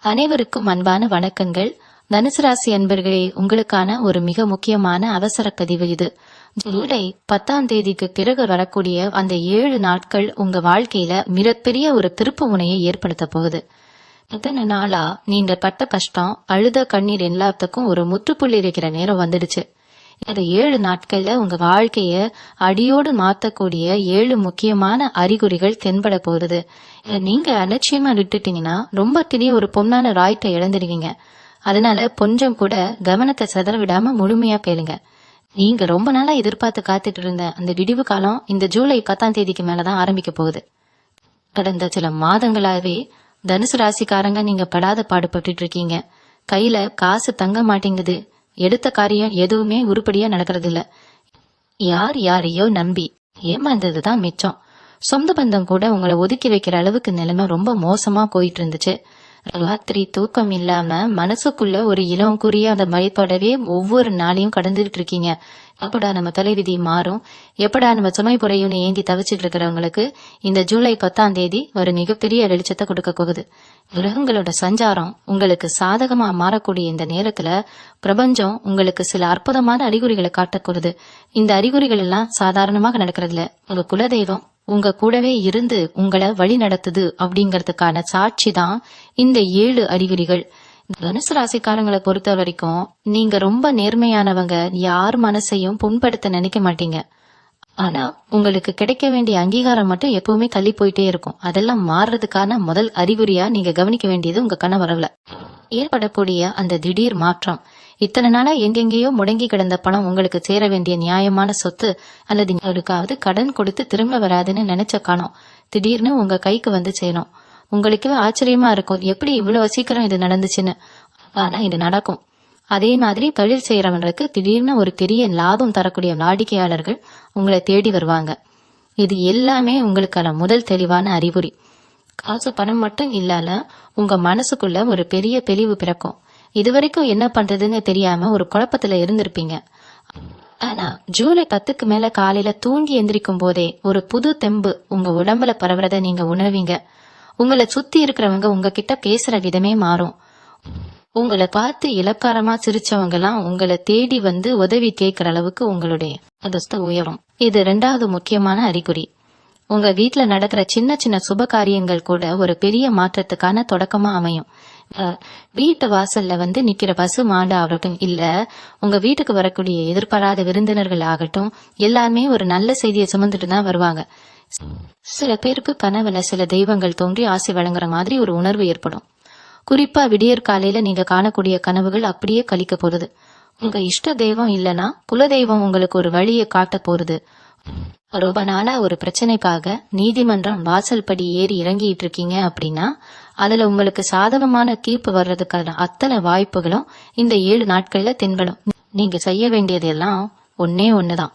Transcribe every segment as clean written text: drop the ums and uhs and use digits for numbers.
அனைவருக்கும் அன்பான வணக்கங்கள். தனுசு ராசி அன்பர்களே, உங்களுக்கான ஒரு மிக முக்கியமான அவசர பதிவு இது. ஜூலை 10ஆம் தேதிக்கு பிறகு வரக்கூடிய அந்த 7 நாட்கள் உங்க வாழ்க்கையில மிகப்பெரிய ஒரு திருப்பு முனையை ஏற்படுத்த போகுது. இத்தனை நாளா நீங்க பட்ட கஷ்டம், அழுத கண்ணீர் எல்லாத்துக்கும் ஒரு முற்றுப்புள்ளி இருக்கிற நேரம் வந்துடுச்சு. இந்த 7 நாட்கள்ல உங்க வாழ்க்கைய அடியோடு மாத்தக்கூடிய 7 முக்கியமான அறிகுறிகள் தென்பட போகுது. நீங்க அலட்சியமா விட்டுட்டீங்கன்னா ரொம்ப பெரிய ஒரு பொன்னான ராய்ட்டை இழந்துடுவீங்க. அதனால கொஞ்சம் கூட கவனத்தை சிதற விடாம முழுமையா கேளுங்க. நீங்க ரொம்ப நாளா எதிர்பார்த்து காத்துட்டு இருந்த அந்த விடிவு காலம் இந்த ஜூலை 10ஆம் தேதிக்கு மேலதான் ஆரம்பிக்க போகுது. கடந்த சில மாதங்களாவே தனுசு ராசிக்காரங்க நீங்க படாத பாடுபட்டு இருக்கீங்க. கையில காசு தங்க மாட்டேங்குது. எடுத்த காரியம் எதுவுமே உருப்படியா நடக்கிறது இல்ல. யாரையோ நம்பி ஏமாந்ததுதான் மிச்சம். சொந்த பந்தம் கூட உங்களை ஒதுக்கி வைக்கிற அளவுக்கு நிலைமை ரொம்ப மோசமா போயிட்டு இருந்துச்சு. ராத்திரி தூக்கம் இல்லாம மனசுக்குள்ள ஒரு இளம் குறிய அந்த பயத்தோடவே ஒவ்வொரு நாளையும் கடந்துட்டு இருக்கீங்க. எப்படா நம்ம தலைவிதி மாறும், எப்படா நம்ம சுமை புறையும் ஏந்தி தவிச்சிட்டு இருக்கிறவங்களுக்கு இந்த ஜூலை 10ஆம் தேதி ஒரு மிகப்பெரிய வெளிச்சத்தை கொடுக்க போகுது. கிரகங்களோட சஞ்சாரம் உங்களுக்கு சாதகமா மாறக்கூடிய இந்த நேரத்துல பிரபஞ்சம் உங்களுக்கு சில அற்புதமான அறிகுறிகளை காட்டக்கூடுது. இந்த அறிகுறிகள் எல்லாம் சாதாரணமாக நடக்கிறதுல உங்க குலதெய்வம் உங்க கூடவே இருந்து உங்களை வழி நடத்துது அப்படிங்கறதுக்கான சாட்சி தான் இந்த 7 அறிகுறிகள். தனுசு ராசிக்காரங்களை பொறுத்த வரைக்கும் நீங்க ரொம்ப நேர்மையானவங்க. யார் மனசையும் புண்படுத்த நினைக்க மாட்டீங்க. ஆனா உங்களுக்கு கிடைக்க வேண்டிய அங்கீகாரம் மட்டும் எப்பவுமே தள்ளி போயிட்டே இருக்கும். அதெல்லாம் மாறுறதுக்கான முதல் அறிகுறியா நீங்க கவனிக்க வேண்டியது உங்க கணவரவுல ஏற்படக்கூடிய அந்த திடீர் மாற்றம். இத்தனை நாளா எங்கெங்கேயோ முடங்கி கிடந்த பணம் உங்களுக்கு சேர வேண்டிய நியாயமான சொத்து அல்லது யாருக்காவது கடன் கொடுத்து திரும்ப வராதுன்னு நினைச்ச காணோம் திடீர்னு உங்க கைக்கு வந்து சேரும். உங்களுக்கு ஆச்சரியமா இருக்கும், எப்படி இவ்வளவு சீக்கிரம் இது நடந்துச்சுன்னு. ஆனா இது நடக்கும். அதே மாதிரி தொழில் செய்யறவங்களுக்கு திடீர்னு ஒரு பெரிய லாபம் தரக்கூடிய வாடிக்கையாளர்கள் உங்களை தேடி வருவாங்க. இது எல்லாமே உங்களுக்கான முதல் தெளிவான அறிகுறி. காசு பணம் மட்டும் இல்லால உங்க மனசுக்குள்ள ஒரு பெரிய தெளிவு பிறக்கும். இதுவரைக்கும் என்ன பண்றதுன்னு தெரியாம ஒரு குழப்பத்துல இருந்திருப்பீங்க. ஆனா ஜூலை 10க்கு மேல காலையில தூங்கி எந்திரிக்கும் போதே ஒரு புது தெம்பு உங்க உடம்புல பரவுறத நீங்க உணர்வீங்க. உங்களை சுத்தி இருக்கிறவங்க உங்ககிட்ட பேசுற விதமே மாறும். உங்களை பார்த்து இலக்காரமா சிரிச்சவங்க எல்லாம் உங்களை தேடி வந்து உதவி கேட்கிற அளவுக்கு உங்களுடைய அதிர்ஷ்ட உயரும். இது 2வது முக்கியமான அறிகுறி. உங்க வீட்டுல நடக்கிற சின்ன சின்ன சுப காரியங்கள் கூட ஒரு பெரிய மாற்றத்துக்கான தொடக்கமா அமையும். வீட்டு வாசல்ல வந்து நிக்கிற பசு மாடு ஆகட்டும், இல்ல உங்க வீட்டுக்கு வரக்கூடிய எதிர்பாராத விருந்தினர்கள் ஆகட்டும், எல்லாமே ஒரு நல்ல செய்தியை சுமந்துட்டு தான் வருவாங்க. சில பேருக்கு கனவுல சில தெய்வங்கள் தோன்றி ஆசை வழங்குற மாதிரி ஒரு உணர்வு ஏற்படும். குறிப்பா விடியற் காலையில நீங்க காணக்கூடிய கனவுகள் அப்படியே கழிக்க போறது. உங்க இஷ்ட தெய்வம் இல்லனா குலதெய்வம் உங்களுக்கு ஒரு வழியை காட்ட போறது. ரொம்ப நாளா ஒரு பிரச்சனைக்காக நீதிமன்றம் வாசல் படி ஏறி இறங்கிட்டு இருக்கீங்க அப்படின்னா அதுல உங்களுக்கு சாதகமான தீர்ப்பு வர்றதுக்கான அத்தனை வாய்ப்புகளும் இந்த 7 நாட்கள்ல தென்படும். நீங்க செய்ய வேண்டியது எல்லாம் ஒண்ணுதான்.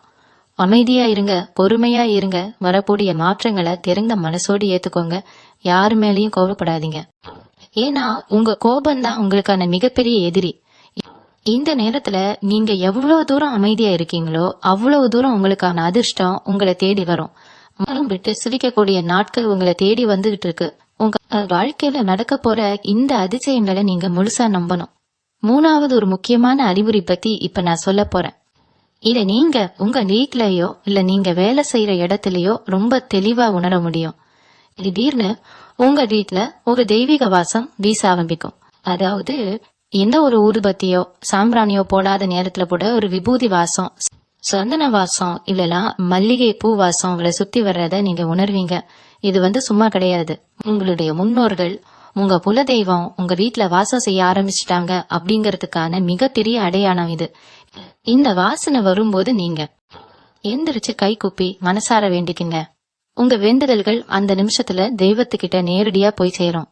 அமைதியா இருங்க, பொறுமையா இருங்க. வரக்கூடிய மாற்றங்களை தெரிந்த மனசோடு ஏத்துக்கோங்க. யாரு மேலயும் கோபப்படாதீங்க. ஏன்னா உங்க கோபம்தான் உங்களுக்கான மிகப்பெரிய எதிரி. இந்த நேரத்துல நீங்க எவ்வளவு தூரம் அமைதியா இருக்கீங்களோ அவ்வளவு தூரம் உங்களுக்கான அதிர்ஷ்டம் உங்களை தேடி வரும். மனம் விட்டு சிரிக்கக்கூடிய நாட்கள் உங்களை தேடி வந்துகிட்டு இருக்கு. உங்க வாழ்க்கையில நடக்க போற இந்த அதிசயங்களை நீங்க முழுசா நம்பணும். 3வது ஒரு முக்கியமான அறிகுறி பத்தி இப்ப நான் சொல்ல போறேன். இத நீங்க உங்க வீட்லயோ இல்ல நீங்க வேலை செய்யற இடத்துலயோ ரொம்ப தெளிவா உணர முடியும். திடீர்னு உங்க வீட்டுல ஒரு தெய்வீக வாசம் வீச ஆரம்பிக்கும். அதாவது எந்த ஒரு ஊதுபத்தியோ சாம்பிராணியோ போடாத நேரத்துல கூட ஒரு விபூதி வாசம், சந்தன வாசம் இல்லனா மல்லிகை பூ வாசம் உங்களை சுத்தி வர்றத நீங்க உணர்வீங்க. இது சும்மா கிடையாது. உங்களுடைய முன்னோர்கள், உங்க குலதெய்வம் உங்க வீட்டுல வாசம் செய்ய ஆரம்பிச்சிட்டாங்க அப்படிங்கறதுக்கான மிகப்பெரிய அடையாளம் இது. இந்த வாசனை வரும்போது நீங்க எந்திரிச்சு கை கூப்பி மனசார வேண்டிக்கிங்க. உங்க வேண்டுதல்கள் அந்த நிமிஷத்துல தெய்வத்துக்கிட்ட நேரடியா போய் சேரும்.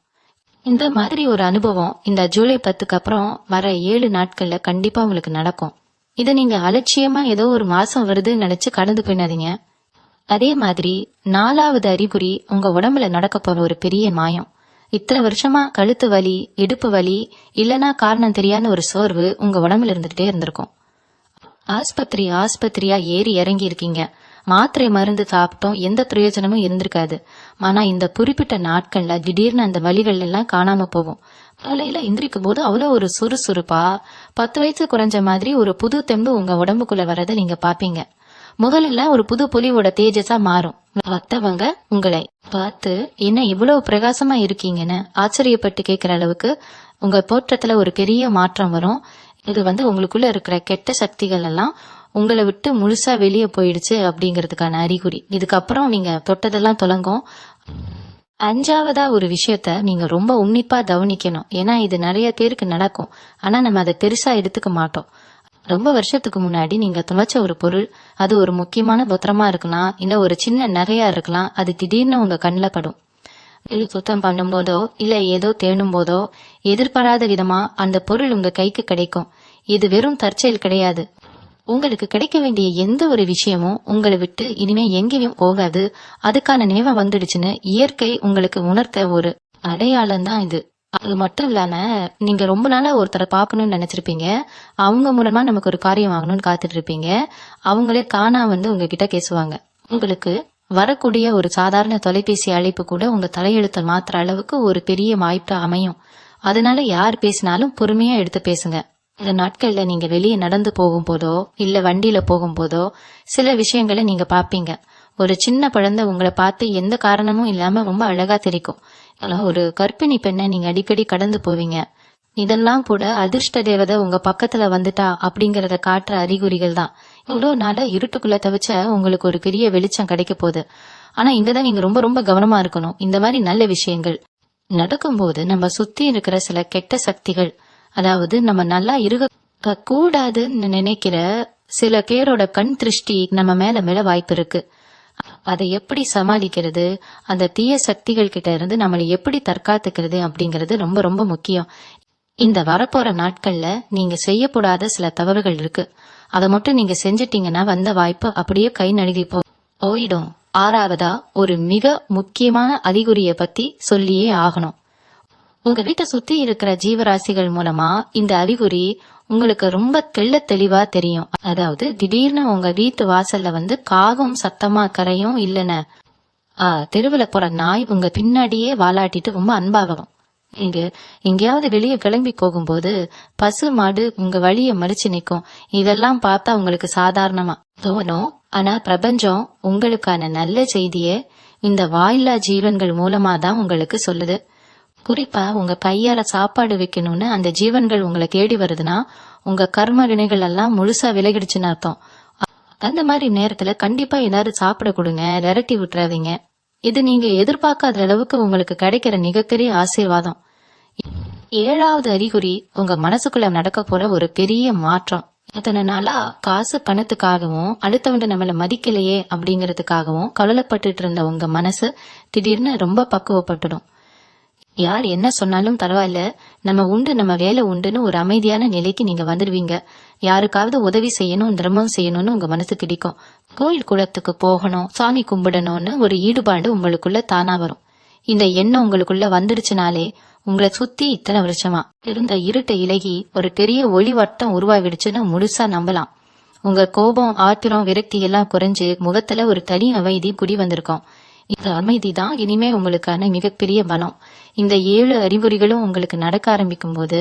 இந்த மாதிரி ஒரு அனுபவம் இந்த ஜூலை 10க்கு அப்புறம் வர 7 நாட்கள்ல கண்டிப்பா உங்களுக்கு நடக்கும். இத நீங்க அலட்சியமா ஏதோ ஒரு மாசம் வருதுன்னு நினைச்சு கடந்து போயிடாதீங்க. அதே மாதிரி 4வது அறிகுறி உங்க உடம்புல நடக்க போற ஒரு பெரிய மாயம். இத்தனை வருஷமா கழுத்து வலி, இடுப்பு வலி இல்லனா காரணம் தெரியாத ஒரு சோர்வு உங்க உடம்புல இருந்துகிட்டே இருந்திருக்கும். ஆஸ்பத்திரியா ஏறி இறங்கி இருக்கீங்க. மாத்திரை மருந்து சாப்பிட்டோம், எந்த பிரயோஜனமும் இருந்திருக்காது. ஆனா இந்த குறிப்பிட்ட நாட்கள்ல திடீர்னு அந்த வலிகள் எல்லாம் காணாம போகும். காலையில எந்திரிக்கும் போது அவ்வளவு ஒரு சுறுசுறுப்பா 10 வயசு குறைஞ்ச மாதிரி ஒரு புது தெம்பு உங்க உடம்புக்குள்ள வரதை நீங்க பாப்பீங்க. முகலெல்லாம் ஒரு புது பொலிவோட தேஜஸா மாறும். மத்தவங்க உங்களை பார்த்து என்ன இவ்வளவு பிரகாசமா இருக்கீங்கன்னு ஆச்சரியப்பட்டு கேட்கிற அளவுக்கு உங்க தோற்றத்துல ஒரு பெரிய மாற்றம் வரும். இது உங்களுக்குள்ள இருக்கிற கெட்ட சக்திகள் எல்லாம் உங்களை விட்டு முழுசா வெளியே போயிடுச்சு அப்படிங்கறதுக்கான அறிகுறி. இதுக்கப்புறம் நீங்க தொட்டதெல்லாம் தொடங்கும். 5வதா ஒரு விஷயத்த நீங்க ரொம்ப உன்னிப்பா கவனிக்கணும். ஏன்னா இது நிறைய பேருக்கு நடக்கும். ஆனா நம்ம அதை பெருசா எடுத்துக்க மாட்டோம். ரொம்ப வருஷத்துக்கு முன்னாடி நீங்க துவைச்ச ஒரு பொருள், அது ஒரு முக்கியமான பத்திரமா இருக்கலாம், இல்ல ஒரு சின்ன நகையா இருக்கலாம், அது திடீர்னு உங்க கண்ணில் படும். வீடு சுத்தம் பண்ணும் போதோ இல்ல ஏதோ தேடும் போதோ எதிர்பாராத விதமா அந்த பொருள் உங்க கைக்கு கிடைக்கும். இது வெறும் தற்செயல் கிடையாது. உங்களுக்கு கிடைக்க வேண்டிய எந்த ஒரு விஷயமும் உங்களை விட்டு இனிமே எங்கேயும் போகாது, அதுக்கான நேரம் வந்துடுச்சுன்னு இயற்கை உங்களுக்கு உணர்த்த ஒரு அடையாளம் தான் இது. அது மட்டும் இல்லாம நீங்க ரொம்ப நாளா ஒருத்தரை பார்க்கணும்னு நினைச்சிருப்பீங்க. அவங்க மூலமா நமக்கு ஒரு காரியம் ஆகணும்னு காத்துட்டு இருப்பீங்க. அவங்களே காணா உங்ககிட்ட பேசுவாங்க. உங்களுக்கு வரக்கூடிய ஒரு சாதாரண தொலைபேசி அழைப்பு கூட உங்க தலையெழுத்தை மாத்துற அளவுக்கு ஒரு பெரிய வாய்ப்பு அமையும். அதனால யார் பேசினாலும் பொறுமையா எடுத்து பேசுங்க. இந்த நாட்கள்ல நீங்க வெளியே நடந்து போகும் போதோ இல்ல வண்டியில போகும் போதோ சில விஷயங்களை நீங்க பாப்பீங்க. ஒரு சின்ன குழந்தை உங்களை பார்த்து எந்த காரணமும் இல்லாம ரொம்ப அழகா தெரிக்கும். ஒரு கர்ப்பிணி பெண்ணை நீங்க அடிக்கடி கடந்து போவீங்க. இதெல்லாம் கூட அதிர்ஷ்ட தேவதை உங்க பக்கத்துல வந்துட்டா அப்படிங்கறத காட்டுற அறிகுறிகள் தான். இவ்வளவு நாள இருட்டுக்குள்ள தவிச்ச உங்களுக்கு ஒரு பெரிய வெளிச்சம் கிடைக்க போகுது. ஆனா இங்கதான் நீங்க ரொம்ப ரொம்ப கவனமா இருக்கணும். இந்த மாதிரி நல்ல விஷயங்கள் நடக்கும்போது நம்ம சுத்தி இருக்கிற சில கெட்ட சக்திகள், அதாவது நம்ம நல்லா இருக்க கூடாதுன்னு நினைக்கிற சில பேரோட கண் திருஷ்டி நம்ம மேல வாய்ப்பு இருக்கு. அதை எப்படி சமாளிக்கிறது, அந்த தீய சக்திகள் கிட்ட இருந்து நம்மளை எப்படி தற்காத்துக்கிறது அப்படிங்கறது ரொம்ப ரொம்ப முக்கியம். இந்த வரப்போற நாட்கள்ல நீங்க செய்யக்கூடாத சில தவறுகள் இருக்கு. அதை மட்டும் நீங்க செஞ்சிட்டீங்கன்னா வந்த வாய்ப்பு அப்படியே கை நழுகி போயிடும். 6வதா ஒரு மிக முக்கியமான அறிகுறிய பத்தி சொல்லியே ஆகணும். உங்க வீட்டை சுத்தி இருக்கிற ஜீவராசிகள் மூலமா இந்த அறிகுறி உங்களுக்கு ரொம்ப தெளிவா தெரியும். அதாவது திடீர்னு உங்க வீட்டு வாசல்ல காகம் சத்தமா கரையும், இல்லைன்னு தெருவுல போற நாய் உங்க பின்னாடியே வாலாட்டிட்டு ரொம்ப அன்பாகும். நீங்க எங்கேயாவது வெளியே கிளம்பி போகும்போது பசு மாடு உங்க வழிய மறிச்சு நிக்கும். இதெல்லாம் பார்த்தா உங்களுக்கு சாதாரணமா தோணும். ஆனா பிரபஞ்சம் உங்களுக்கான நல்ல செய்திய இந்த வாயில்லா ஜீவன்கள் மூலமா தான் உங்களுக்கு சொல்லுது. குறிப்பா உங்க கையால சாப்பாடு வைக்கணும்னு அந்த ஜீவன்கள் உங்களை தேடி வருதுன்னா உங்க கர்ம வினைகள் எல்லாம் முழுசா விலகிடுச்சுன்னு அர்த்தம். அந்த மாதிரி நேரத்துல கண்டிப்பா எல்லாரும் சாப்பிட கொடுங்க, விரட்டி விட்டுறாதீங்க. இது நீங்க எதிர்பார்க்காத அளவுக்கு உங்களுக்கு கிடைக்கிற மிகப்பெரிய ஆசீர்வாதம். 7வது அறிகுறி உங்க மனசுக்குள்ள நடக்க போற ஒரு பெரிய மாற்றம். இத்தனை நாளா காசு பணத்துக்காகவும் அடுத்தவங்க நம்மள மதிக்கலையே அப்படிங்கறதுக்காகவும் கவலைப்பட்டுட்டு இருந்த உங்க மனசு திடீர்னு ரொம்ப பக்குவப்பட்டுடும். யார் என்ன சொன்னாலும் பரவாயில்ல, நம்ம உண்டு, நம்ம வேலை உண்டுன்னு ஒரு அமைதியான நிலைக்கு நீங்க வந்துடுவீங்க. யாருக்காவது உதவி செய்யணும், தர்மம் செய்யணும்னு உங்க மனசு பிடிக்கும். கோயில் குளத்துக்கு போகணும், சாமி கும்பிடணும்னு ஒரு ஈடுபாடு உங்களுக்குள்ள தானா வரும். இந்த எண்ணம் உங்களுக்குள்ள வந்துடுச்சுனாலே உங்களை சுத்தி இத்தனை வருஷமா இருந்த இருட்டை இலகி ஒரு பெரிய ஒளி வட்டம் உருவாகிடுச்சுன்னு முழுசா நம்பலாம். உங்க கோபம், ஆத்திரம், விரக்தி எல்லாம் குறைஞ்சு முகத்துல ஒரு தனி அமைதி குடி வந்திருக்கும். இந்த அமைதி தான் இனிமே உங்களுக்கான மிகப்பெரிய பலம். இந்த 7 அறிகுறிகளும் உங்களுக்கு நடக்க ஆரம்பிக்கும் போது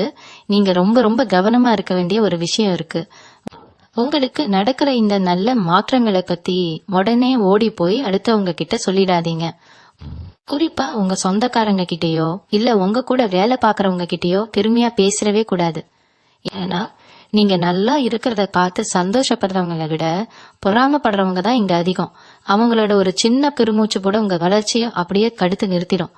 நீங்க ரொம்ப ரொம்ப கவனமா இருக்க வேண்டிய ஒரு விஷயம் இருக்கு. உங்களுக்கு நடக்கிற இந்த நல்ல மாற்றங்களை பத்தி உடனே ஓடி போய் அடுத்தவங்க கிட்ட சொல்லிடாதீங்க. குறிப்பா உங்க சொந்தக்காரங்க கிட்டயோ இல்ல உங்க கூட வேலை பாக்குறவங்க கிட்டயோ பெருமையா பேசவே கூடாது. ஏன்னா நீங்க நல்லா இருக்கிறத பார்த்து சந்தோஷப்படுறவங்களை விட பொறாமப்படுறவங்க தான் இங்க அதிகம். அவங்களோட ஒரு சின்ன பெருமூச்சு கூட உங்க வளர்ச்சியை அப்படியே தடுத்து நிறுத்திடும்.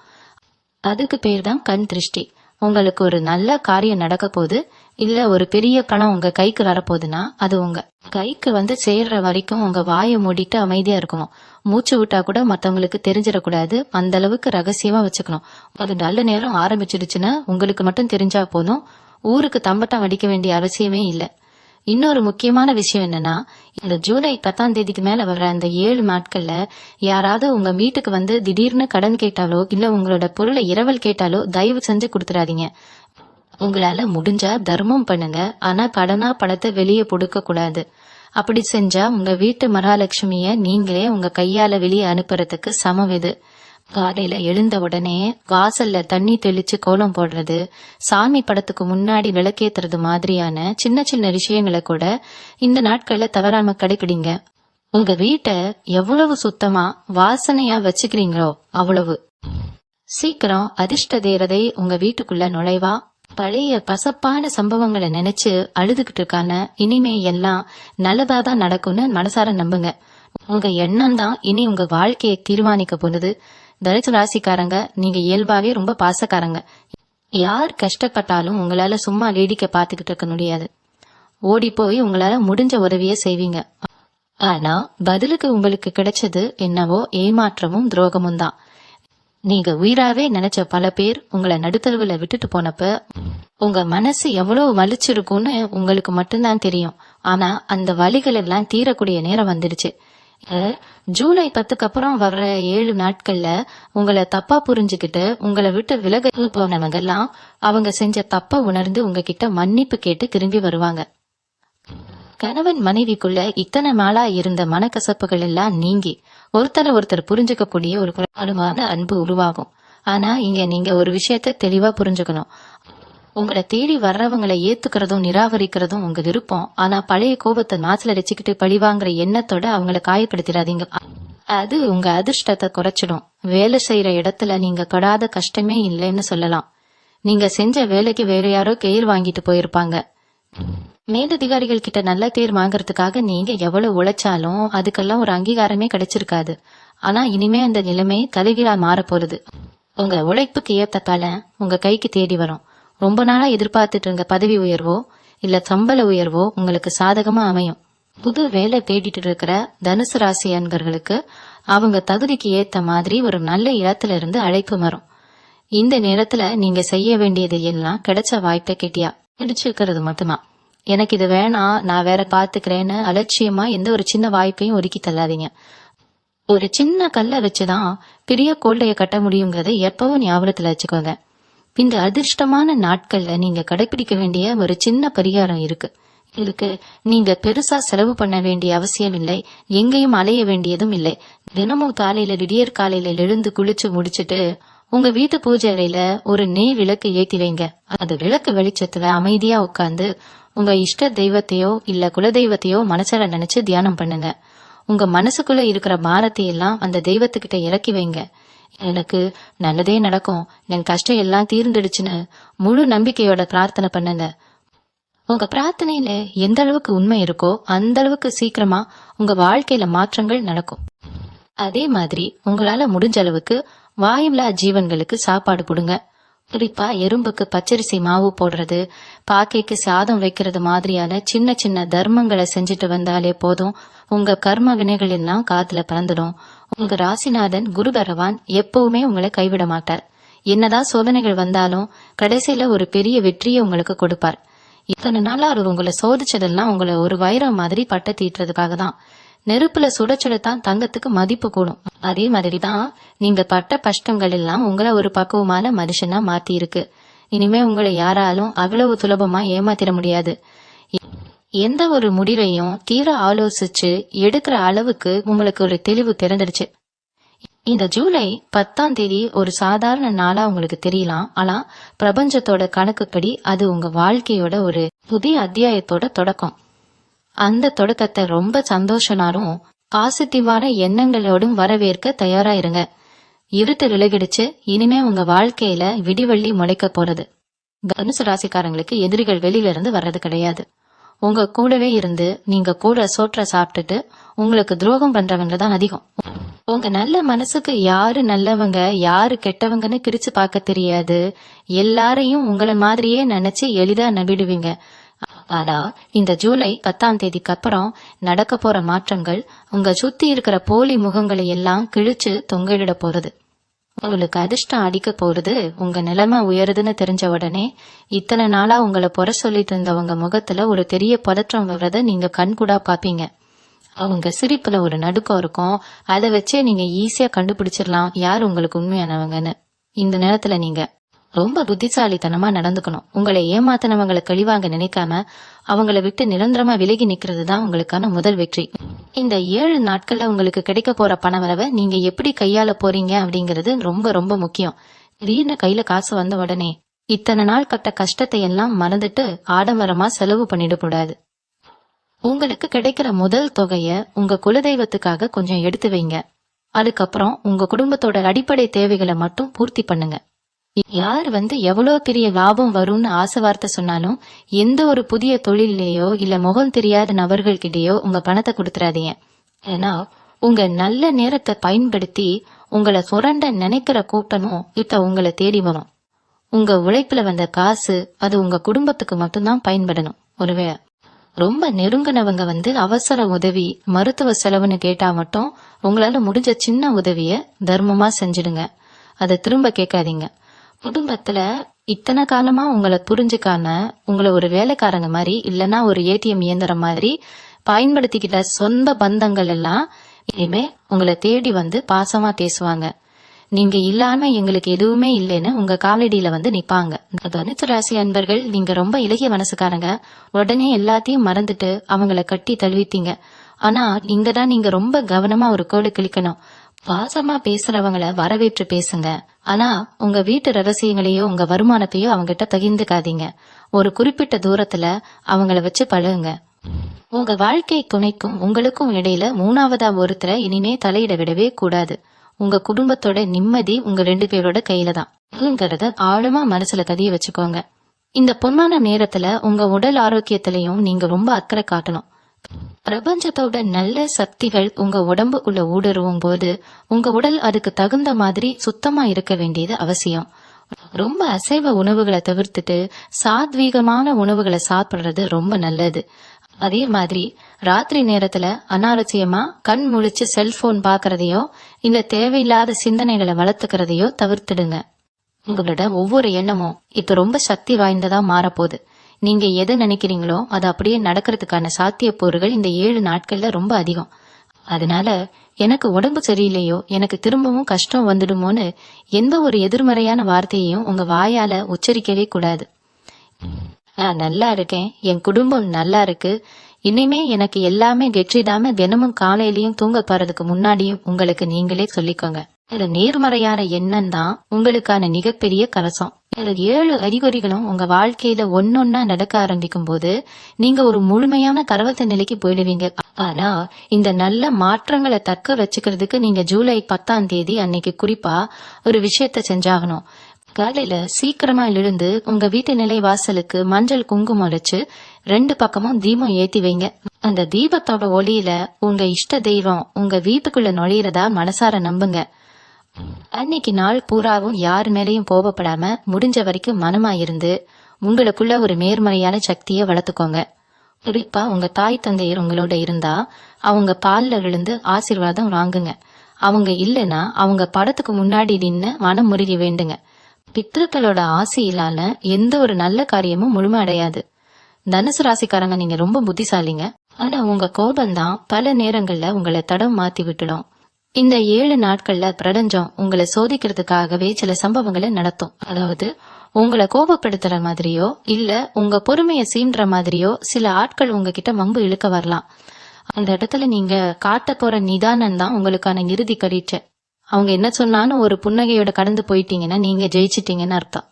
அதுக்கு பேர் தான் கண் திருஷ்டி. உங்களுக்கு ஒரு நல்ல காரியம் நடக்க போகுது, இல்ல ஒரு பெரிய பணம் உங்க கைக்கு வரப்போகுதுன்னா அது உங்க கைக்கு சேர்ற வரைக்கும் உங்க வாயை மூடிட்டு அமைதியா இருக்கணும். மூச்சு விட்டா கூட மத்தவங்களுக்கு தெரிஞ்சிடக்கூடாது. அந்த அளவுக்கு ரகசியமா வச்சுக்கணும். அது நல்ல நேரம் ஆரம்பிச்சிடுச்சுன்னா உங்களுக்கு மட்டும் தெரிஞ்சா போதும். ஊருக்கு தம்பட்டம் அடிக்க வேண்டிய அவசியமே இல்ல. இன்னொரு முக்கியமான விஷயம் என்னன்னா, இந்த ஜூலை 10ஆம் தேதிக்கு மேல வர அந்த 7 நாட்கள்ல யாராவது உங்க வீட்டுக்கு திடீர்னு கடன் கேட்டாலோ இல்ல உங்களோட பொருளை இரவல் கேட்டாலோ தயவு செஞ்சு கொடுத்துடாதீங்க. உங்களால முடிஞ்சா தர்மம் பண்ணுங்க, ஆனா கடனா பணத்தை வெளியே கொடுக்க கூடாது. அப்படி செஞ்சா உங்க வீட்டு மகாலட்சுமிய நீங்களே உங்க கையால வெளியே அனுப்புறதுக்கு சமம் இது. காலையில எழுந்த உடனே வாசல்ல தண்ணி தெளிச்சு கோலம் போடுறது, சாமி படத்துக்கு முன்னாடி விளக்கேத்துறது மாதிரியான சின்ன சின்ன விஷயங்களை கூட இந்த நாட்கள்ல தவறாம கடைபிடிங்க. உங்க வீட்டை எவ்வளவு சுத்தமா வாசனையா வச்சுக்கிறீங்களோ அவ்வளவு சீக்கிரம் அதிர்ஷ்ட தேவதை உங்க வீட்டுக்குள்ள நுழைவா. பழைய பசப்பான சம்பவங்களை நினைச்சு அழுதுகிட்டு இருக்கான, இனிமே எல்லாம் நல்லதாதான் நடக்கும்னு மனசார நம்புங்க. உங்க எண்ணம் தான் இனி உங்க வாழ்க்கையை தீர்மானிக்க போகுது. தனுசு ராசிக்காரங்க, நீங்க இயல்பாவே ரொம்ப பாசக்காரங்க. யார் கஷ்டப்பட்டாலும் உங்களால சும்மா வேடிக்கை பார்த்துக்கிட்டு இருக்க முடியாது. ஓடி போய் உங்களால முடிஞ்ச உதவிய செய்வீங்க. ஆனா பதிலுக்கு உங்களுக்கு கிடைச்சது என்னவோ ஏமாற்றமும் துரோகமும் தான். நீங்க உயிராவே நினைச்ச பல பேர் உங்களை நடுத்தருவுல விட்டுட்டு போனப்ப உங்க மனசு எவ்வளவு வலிச்சிருக்கும்னு உங்களுக்கு மட்டும்தான் தெரியும். ஆனா அந்த வலிகள் எல்லாம் தீரக்கூடிய நேரம் வந்துடுச்சு. ஜூலை 10க்கு அப்புறம் வர்ற 7 நாட்கள்ல உங்களை தப்பா புரிஞ்சுக்கிட்டு உங்களை விட்டு விலக போனவங்க எல்லாம் அவங்க செஞ்ச தப்ப உணர்ந்து உங்ககிட்ட மன்னிப்பு கேட்டு திரும்பி வருவாங்க. கணவன் மனைவிக்குள்ள இத்தனை நாளா இருந்த மனக்கசப்புகள் எல்லாம் நீங்கி ஒருத்தரை ஒருத்தர் புரிஞ்சுக்கக்கூடிய ஒரு குறைவான அன்பு உருவாகும். ஆனா இங்க நீங்க ஒரு விஷயத்த தெளிவா புரிஞ்சுக்கணும். உங்களை தேடி வர்றவங்களை ஏத்துக்கிறதும் நிராகரிக்கிறதும் உங்க விருப்பம். ஆனா பழைய கோபத்தை நாசில வச்சுக்கிட்டு பழிவாங்கிற எண்ணத்தோட அவங்களை காயப்படுத்திடாதீங்க. அது உங்க அதிர்ஷ்டத்தை குறைச்சிடும். வேலை செய்யற இடத்துல நீங்க படாத கஷ்டமே இல்லைன்னு சொல்லலாம். நீங்க செஞ்ச வேலைக்கு வேற யாரோ கெயிர் வாங்கிட்டு போயிருப்பாங்க. மேலதிகாரிகள் கிட்ட நல்ல பேர் வாங்கறதுக்காக நீங்க எவ்வளவு உழைச்சாலும் அதுக்கெல்லாம் ஒரு அங்கீகாரமே கிடைச்சிருக்காது. ஆனா இனிமே அந்த நிலைமை தலைகீழா மாற போறது. உங்க உழைப்புக்கு ஏத்த பலன் உங்க கைக்கு தேடி வரும். ரொம்ப நாளா எதிர்பார்த்துட்டு இருந்த பதவி உயர்வோ இல்ல சம்பள உயர்வோ உங்களுக்கு சாதகமா அமையும். புது வேலை தேடிட்டு இருக்கிற தனுசு ராசி அன்பர்களுக்கு அவங்க தகுதிக்கு ஏத்த மாதிரி ஒரு நல்ல இடத்துல இருந்து அழைப்பு வரும். இந்த நேரத்துல நீங்க செய்ய வேண்டியது எல்லாம் கிடைச்ச வாய்ப்பை கெட்டியா பிடிச்சிருக்கிறது மட்டுமா. எனக்கு இது வேணாம், நான் வேற பாத்துக்கிறேன்னு அலட்சியமா எந்த ஒரு சின்ன வாய்ப்பையும் ஒதுக்கி தள்ளாதீங்க. ஒரு சின்ன கல்லை வச்சுதான் பெரிய கோட்டையை கட்ட முடியுங்கிறத எப்பவும் ஞாபகத்துல வச்சுக்கோங்க. இந்த அதிர்ஷ்டமான நாட்கள்ல நீங்க கடைபிடிக்க வேண்டிய ஒரு சின்ன பரிகாரம் இருக்கு. இதுக்கு நீங்க பெருசா செலவு பண்ண வேண்டிய அவசியம் இல்லை. எங்கேயும் அலைய வேண்டியதும் இல்லை. தினமும் காலையில விடியற் காலையில எழுந்து குளிச்சு முடிச்சுட்டு உங்க வீட்டு பூஜை அறையில ஒரு நெய் விளக்கு ஏத்தி வைங்க. அந்த விளக்கு வெளிச்சத்துல அமைதியா உட்கார்ந்து உங்க இஷ்ட தெய்வத்தையோ இல்ல குலதெய்வத்தையோ மனசார நினைச்சு தியானம் பண்ணுங்க. உங்க மனசுக்குள்ள இருக்கிற பாரத்தை எல்லாம் அந்த தெய்வத்துக்கிட்ட இறக்கி வைங்க. எனக்கு நல்லதே நடக்கும், என் கஷ்டம் எல்லாம் தீர்ந்துடுச்சுன்னு முழு நம்பிக்கையோட பிரார்த்தனை பண்ணுங்க. உங்க பிரார்த்தனையில எந்த அளவுக்கு உண்மை இருக்கோ அந்த அளவுக்கு சீக்கிரமா உங்க வாழ்க்கையில மாற்றங்கள் நடக்கும். அதே மாதிரி உங்களால முடிஞ்ச அளவுக்கு வாயுவில்லா ஜீவன்களுக்கு சாப்பாடு கொடுங்க. குறிப்பா எறும்புக்கு பச்சரிசி மாவு போடுறது, பாக்கைக்கு சாதம் வைக்கிறது மாதிரியான சின்ன சின்ன தர்மங்களை செஞ்சுட்டு வந்தாலே போதும். உங்க கர்ம வினைகள் எல்லாம் காத்துல பறந்துடும். உங்க ராசிநாதன் குரு பகவான் எப்பவுமே உங்களை கைவிட மாட்டார். என்னதான் சோதனைகள் வந்தாலும் கடைசியில ஒரு பெரிய வெற்றியை உங்களுக்கு கொடுப்பார். இத்தனை நாளா அவர் உங்களை சோதிச்சதெல்லாம் உங்களை ஒரு வைரம் மாதிரி பட்ட தீட்டுறதுக்காக தான். நெருப்புல சுடச்சுடத்தான் தங்கத்துக்கு மதிப்பு கூடும். அதே மாதிரிதான் நீங்க பட்ட கஷ்டங்கள் எல்லாம் உங்களை ஒரு பக்குவமான மனுஷனா மாத்தி இருக்கு. இனிமே உங்களை யாராலும் அவ்வளவு சுலபமா ஏமாத்திட முடியாது. எந்த ஒரு முடிவையும் தீர ஆலோசிச்சு எடுக்கிற அளவுக்கு உங்களுக்கு ஒரு தெளிவு பிறந்துடுச்சு. இந்த ஜூலை 10ஆம் தேதி ஒரு சாதாரண நாளா உங்களுக்கு தெரியலாம். ஆனா பிரபஞ்சத்தோட கணக்குப்படி அது உங்க வாழ்க்கையோட ஒரு புதிய அத்தியாயத்தோட தொடக்கம். அந்த தொடக்கத்தை ரொம்ப சந்தோஷனாலும் பாசிட்டிவான எண்ணங்களோடும் வரவேற்க தயாரா இருங்க. இருட்டு விலகிடுச்சு. இனிமே உங்க வாழ்க்கையில விடிவள்ளி முளைக்க போறது. தனுசு ராசிக்காரங்களுக்கு எதிரிகள் வெளியில இருந்து வர்றது கிடையாது. உங்க கூடவே இருந்து நீங்க கூட சோற்ற சாப்பிட்டுட்டு உங்களுக்கு துரோகம் பண்றவங்க தான் அதிகம். உங்க நல்ல மனசுக்கு யாரு நல்லவங்க யாரு கெட்டவங்கன்னு பிரிச்சு பார்க்க தெரியாது. எல்லாரையும் உங்களை மாதிரியே நினைச்சு எளிதா நம்பிடுவீங்க. ஆனா இந்த ஜூலை 10ஆம் தேதிக்கு அப்புறம் நடக்க போற மாற்றங்கள் உங்க சுத்தி இருக்கிற போலி முகங்களை எல்லாம் கிழிச்சு தொங்கிட போறது. உங்களுக்கு அதிர்ஷ்டம் அடிக்க போறது. உங்க நிலைமை உயருதுன்னு தெரிஞ்ச உடனே இத்தனை நாளா உங்களை பொற சொல்லிட்டு இருந்தவங்க முகத்துல ஒரு பெரிய பதற்றம் வர்றத நீங்க கண்கூடா பாப்பீங்க. அவங்க சிரிப்புல ஒரு நடுக்கம் இருக்கும். அதை வச்சே நீங்க ஈஸியா கண்டுபிடிச்சிடலாம் யார் உங்களுக்கு உண்மையானவங்கன்னு. இந்த நேரத்துல நீங்க ரொம்ப புத்திசாலித்தனமா நடந்துக்கணும். உங்களை ஏமாத்தினவங்களை கழிவாங்க நினைக்காம அவங்கள விட்டு நிரந்தரமா விலகி நிக்கிறது தான் உங்களுக்கான முதல் வெற்றி. இந்த 7 நாட்கள்ல உங்களுக்கு கிடைக்க போற பணவரவை நீங்க எப்படி கையாள போறீங்க அப்படிங்கறது ரொம்ப ரொம்ப முக்கியம். திடீர்னு கையில காசு வந்த உடனே இத்தனை நாள் கட்ட கஷ்டத்தை எல்லாம் மறந்துட்டு ஆடம்பரமா செலவு பண்ணிடக்கூடாது. உங்களுக்கு கிடைக்கிற முதல் தொகைய உங்க குலதெய்வத்துக்காக கொஞ்சம் எடுத்து வைங்க. அதுக்கப்புறம் உங்க குடும்பத்தோட அடிப்படை தேவைகளை மட்டும் பூர்த்தி பண்ணுங்க. யார் எவ்வளவு பெரிய லாபம் வரும்னு ஆசை வார்த்தை சொன்னாலும் எந்த ஒரு புதிய தொழிலையோ இல்ல முகம் தெரியாத நபர்கள்கிட்டயோ உங்க பணத்தை கொடுத்துறாதீங்க. ஏன்னா உங்க நல்ல நேரத்தை பயன்படுத்தி உங்களை சுரண்ட நினைக்கிற கூட்டமும் இப்ப உங்களை தேடி வரும். உங்க உழைப்புல வந்த காசு அது உங்க குடும்பத்துக்கு மட்டும்தான் பயன்படணும். ஒருவேளை ரொம்ப நெருங்கினவங்க அவசர உதவி, மருத்துவ செலவுன்னு கேட்டா மட்டும் உங்களால முடிஞ்ச சின்ன உதவிய தர்மமா செஞ்சிடுங்க. அதை திரும்ப கேட்காதீங்க. குடும்பத்துல இத்தனை காலமா உங்களை புரிஞ்சுக்காம உங்களை ஒரு வேலைக்காரங்க மாதிரி இல்லைன்னா ஒரு ஏடிஎம் இயந்திரம் மாதிரி பயன்படுத்திக்கிட்ட சொந்த பந்தங்கள் எல்லாம் இனிமே உங்களை தேடி பாசமா பேசுவாங்க. நீங்க இல்லாம எங்களுக்கு எதுவுமே இல்லைன்னு உங்க காலடியில நிப்பாங்க. தனுசு ராசி அன்பர்கள், நீங்க ரொம்ப இலகிய மனசுக்காரங்க. உடனே எல்லாத்தையும் மறந்துட்டு அவங்கள கட்டி தழுவித்தீங்க. ஆனா இங்கதான் நீங்க ரொம்ப கவனமா ஒரு கோடு கிளிக்கணும். பாசமா பேசுறவங்கள வரவேற்று பேசுங்க. ஆனா உங்க வீட்டு ரகசியங்களையோ உங்க வருமானத்தையோ அவங்கிட்ட பகிர்ந்துக்காதீங்க. ஒரு குறிப்பிட்ட தூரத்துல அவங்கள வச்சு பழகுங்க. உங்க வாழ்க்கை துணைக்கும் உங்களுக்கும் இடையில 3ஆவதா ஒருத்தரை இனிமே தலையிட விடவே கூடாது. உங்க குடும்பத்தோட நிம்மதி உங்க 2 பேரோட கையில தான் ஆழமா மனசுல பதிய வச்சுக்கோங்க. இந்த பொன்னான நேரத்துல உங்க உடல் ஆரோக்கியத்திலையும் நீங்க ரொம்ப அக்கறை காட்டணும். பிரபஞ்சத்தோட நல்ல சக்திகள் உங்க உடம்புக்குள்ள ஊடுருவும் போது உங்க உடல் அதுக்கு தகுந்த மாதிரி சுத்தமா இருக்க வேண்டியது அவசியம். ரொம்ப அசைவ உணவுகளை தவிர்த்துட்டு சாத்வீகமான உணவுகளை சாப்பிடுறது ரொம்ப நல்லது. அதே மாதிரி ராத்திரி நேரத்துல அனாவசியமா கண் முழிச்சு செல்போன் பாக்குறதையோ இல்ல தேவையில்லாத சிந்தனைகளை வளர்த்துக்கிறதையோ தவிர்த்துடுங்க. உங்களோட ஒவ்வொரு எண்ணமும் இப்ப ரொம்ப சக்தி வாய்ந்ததா மாறப்போகுது. நீங்க எதை நினைக்கிறீங்களோ அது அப்படியே நடக்கிறதுக்கான சாத்தியக்கூறுகள் இந்த 7 நாட்கள்ல ரொம்ப அதிகம். அதனால எனக்கு உடம்பு சரியில்லையோ, எனக்கு திரும்பவும் கஷ்டம் வந்துடுமோன்னு எந்த ஒரு எதிர்மறையான வார்த்தையையும் உங்க வாயால உச்சரிக்கவே கூடாது. நான் நல்லா இருக்கேன், என் குடும்பம் நல்லா இருக்கு, இனிமே எனக்கு எல்லாமே வெற்றிடாம தினமும் காலையிலயும் தூங்க போறதுக்கு முன்னாடியும் உங்களுக்கு நீங்களே சொல்லிக்கோங்க. இது நேர்மறையான எண்ணம் தான் உங்களுக்கான மிகப்பெரிய கலசம். 7 அறிகுறிகளும் உங்க வாழ்க்கையில ஒன்னொன்னா நடக்க ஆரம்பிக்கும் போது நீங்க ஒரு முழுமையான கரவத்த நிலைக்கு போயிடுவீங்க. ஆனா இந்த நல்ல மாற்றங்களை தக்க வச்சுக்கிறதுக்கு நீங்க ஜூலை 10ஆம் தேதி அன்னைக்கு குறிப்பா ஒரு விஷயத்த செஞ்சாகணும். காலையில சீக்கிரமா எழுந்து உங்க வீட்டு நிலை வாசலுக்கு மஞ்சள் குங்குமம் வச்சு 2 பக்கமும் தீபம் ஏத்தி வைங்க. அந்த தீபத்தோட ஒளியில உங்க இஷ்ட தெய்வம் உங்க வீட்டுக்குள்ள நுழையிறதா மனசார நம்புங்க. அன்னைக்கு நாள் பூராவும் யாரு மேலையும் கோபப்படாம முடிஞ்ச வரைக்கும் மனமா இருந்து உங்களுக்குள்ள ஒரு நேர்மறையான சக்தியை வளர்த்துக்கோங்க. குறிப்பா உங்க தாய் தந்தையர் உங்களோட இருந்தா அவங்க பால்ல விழுந்து ஆசீர்வாதம் வாங்குங்க. அவங்க இல்லைன்னா அவங்க படத்துக்கு முன்னாடி நின்னு மனம் முருகி வேண்டுங்க. பித்ருக்களோட ஆசையிலான எந்த ஒரு நல்ல காரியமும் முழுமை அடையாது. தனுசு ராசிக்காரங்க, நீங்க ரொம்ப புத்திசாலிங்க. ஆனா உங்க கோபம்தான் பல நேரங்கள்ல உங்களை தடம் மாத்தி விட்டுடும். இந்த 7 நாட்கள்ல பிரபஞ்சம் உங்களை சோதிக்கிறதுக்காகவே சில சம்பவங்களை நடத்தும். அதாவது உங்களை கோபப்படுத்துற மாதிரியோ இல்ல உங்க பொறுமைய சீன்ற மாதிரியோ சில ஆட்கள் உங்ககிட்ட வம்பு இழுக்க வரலாம். அந்த இடத்துல நீங்க காட்ட போற நிதானம் தான் உங்களுக்கான இறுதி பரீட்சை. அவங்க என்ன சொன்னாலும் ஒரு புன்னகையோட கடந்து போயிட்டீங்கன்னா நீங்க ஜெயிச்சிட்டீங்கன்னு அர்த்தம்.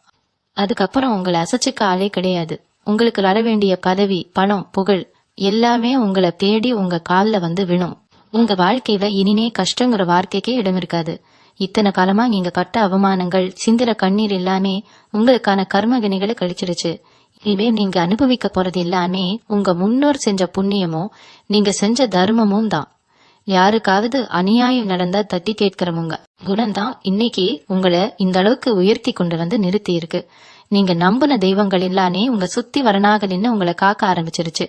அதுக்கப்புறம் உங்களை அசைச்சுக்க ஆளே கிடையாது. உங்களுக்கு வர வேண்டிய பதவி, பணம், புகழ் எல்லாமே உங்களை தேடி உங்க கால்ல விழும். உங்க வாழ்க்கையில இனிமே கஷ்டங்கிற வார்த்தைக்கே இடம் இருக்காது. இத்தனை காலமா நீங்க பட்ட அவமானங்கள், சிந்திர கண்ணீர் எல்லாமே உங்களுக்கான கர்ம வினைகளை கழிச்சிருச்சு. இனிமே நீங்க அனுபவிக்க போறது எல்லாமே உங்க முன்னோர் செஞ்ச புண்ணியமும் நீங்க செஞ்ச தர்மமும் தான். யாருக்காவது அநியாயம் நடந்தா தட்டி கேட்கிறவங்க குணம்தான் இன்னைக்கு உங்களை இந்த அளவுக்கு உயர்த்தி கொண்டு நிறுத்தி இருக்கு. நீங்க நம்பின தெய்வங்கள் எல்லாமே உங்க சுத்தி வரணாக நின்று உங்களை காக்க ஆரம்பிச்சிருச்சு.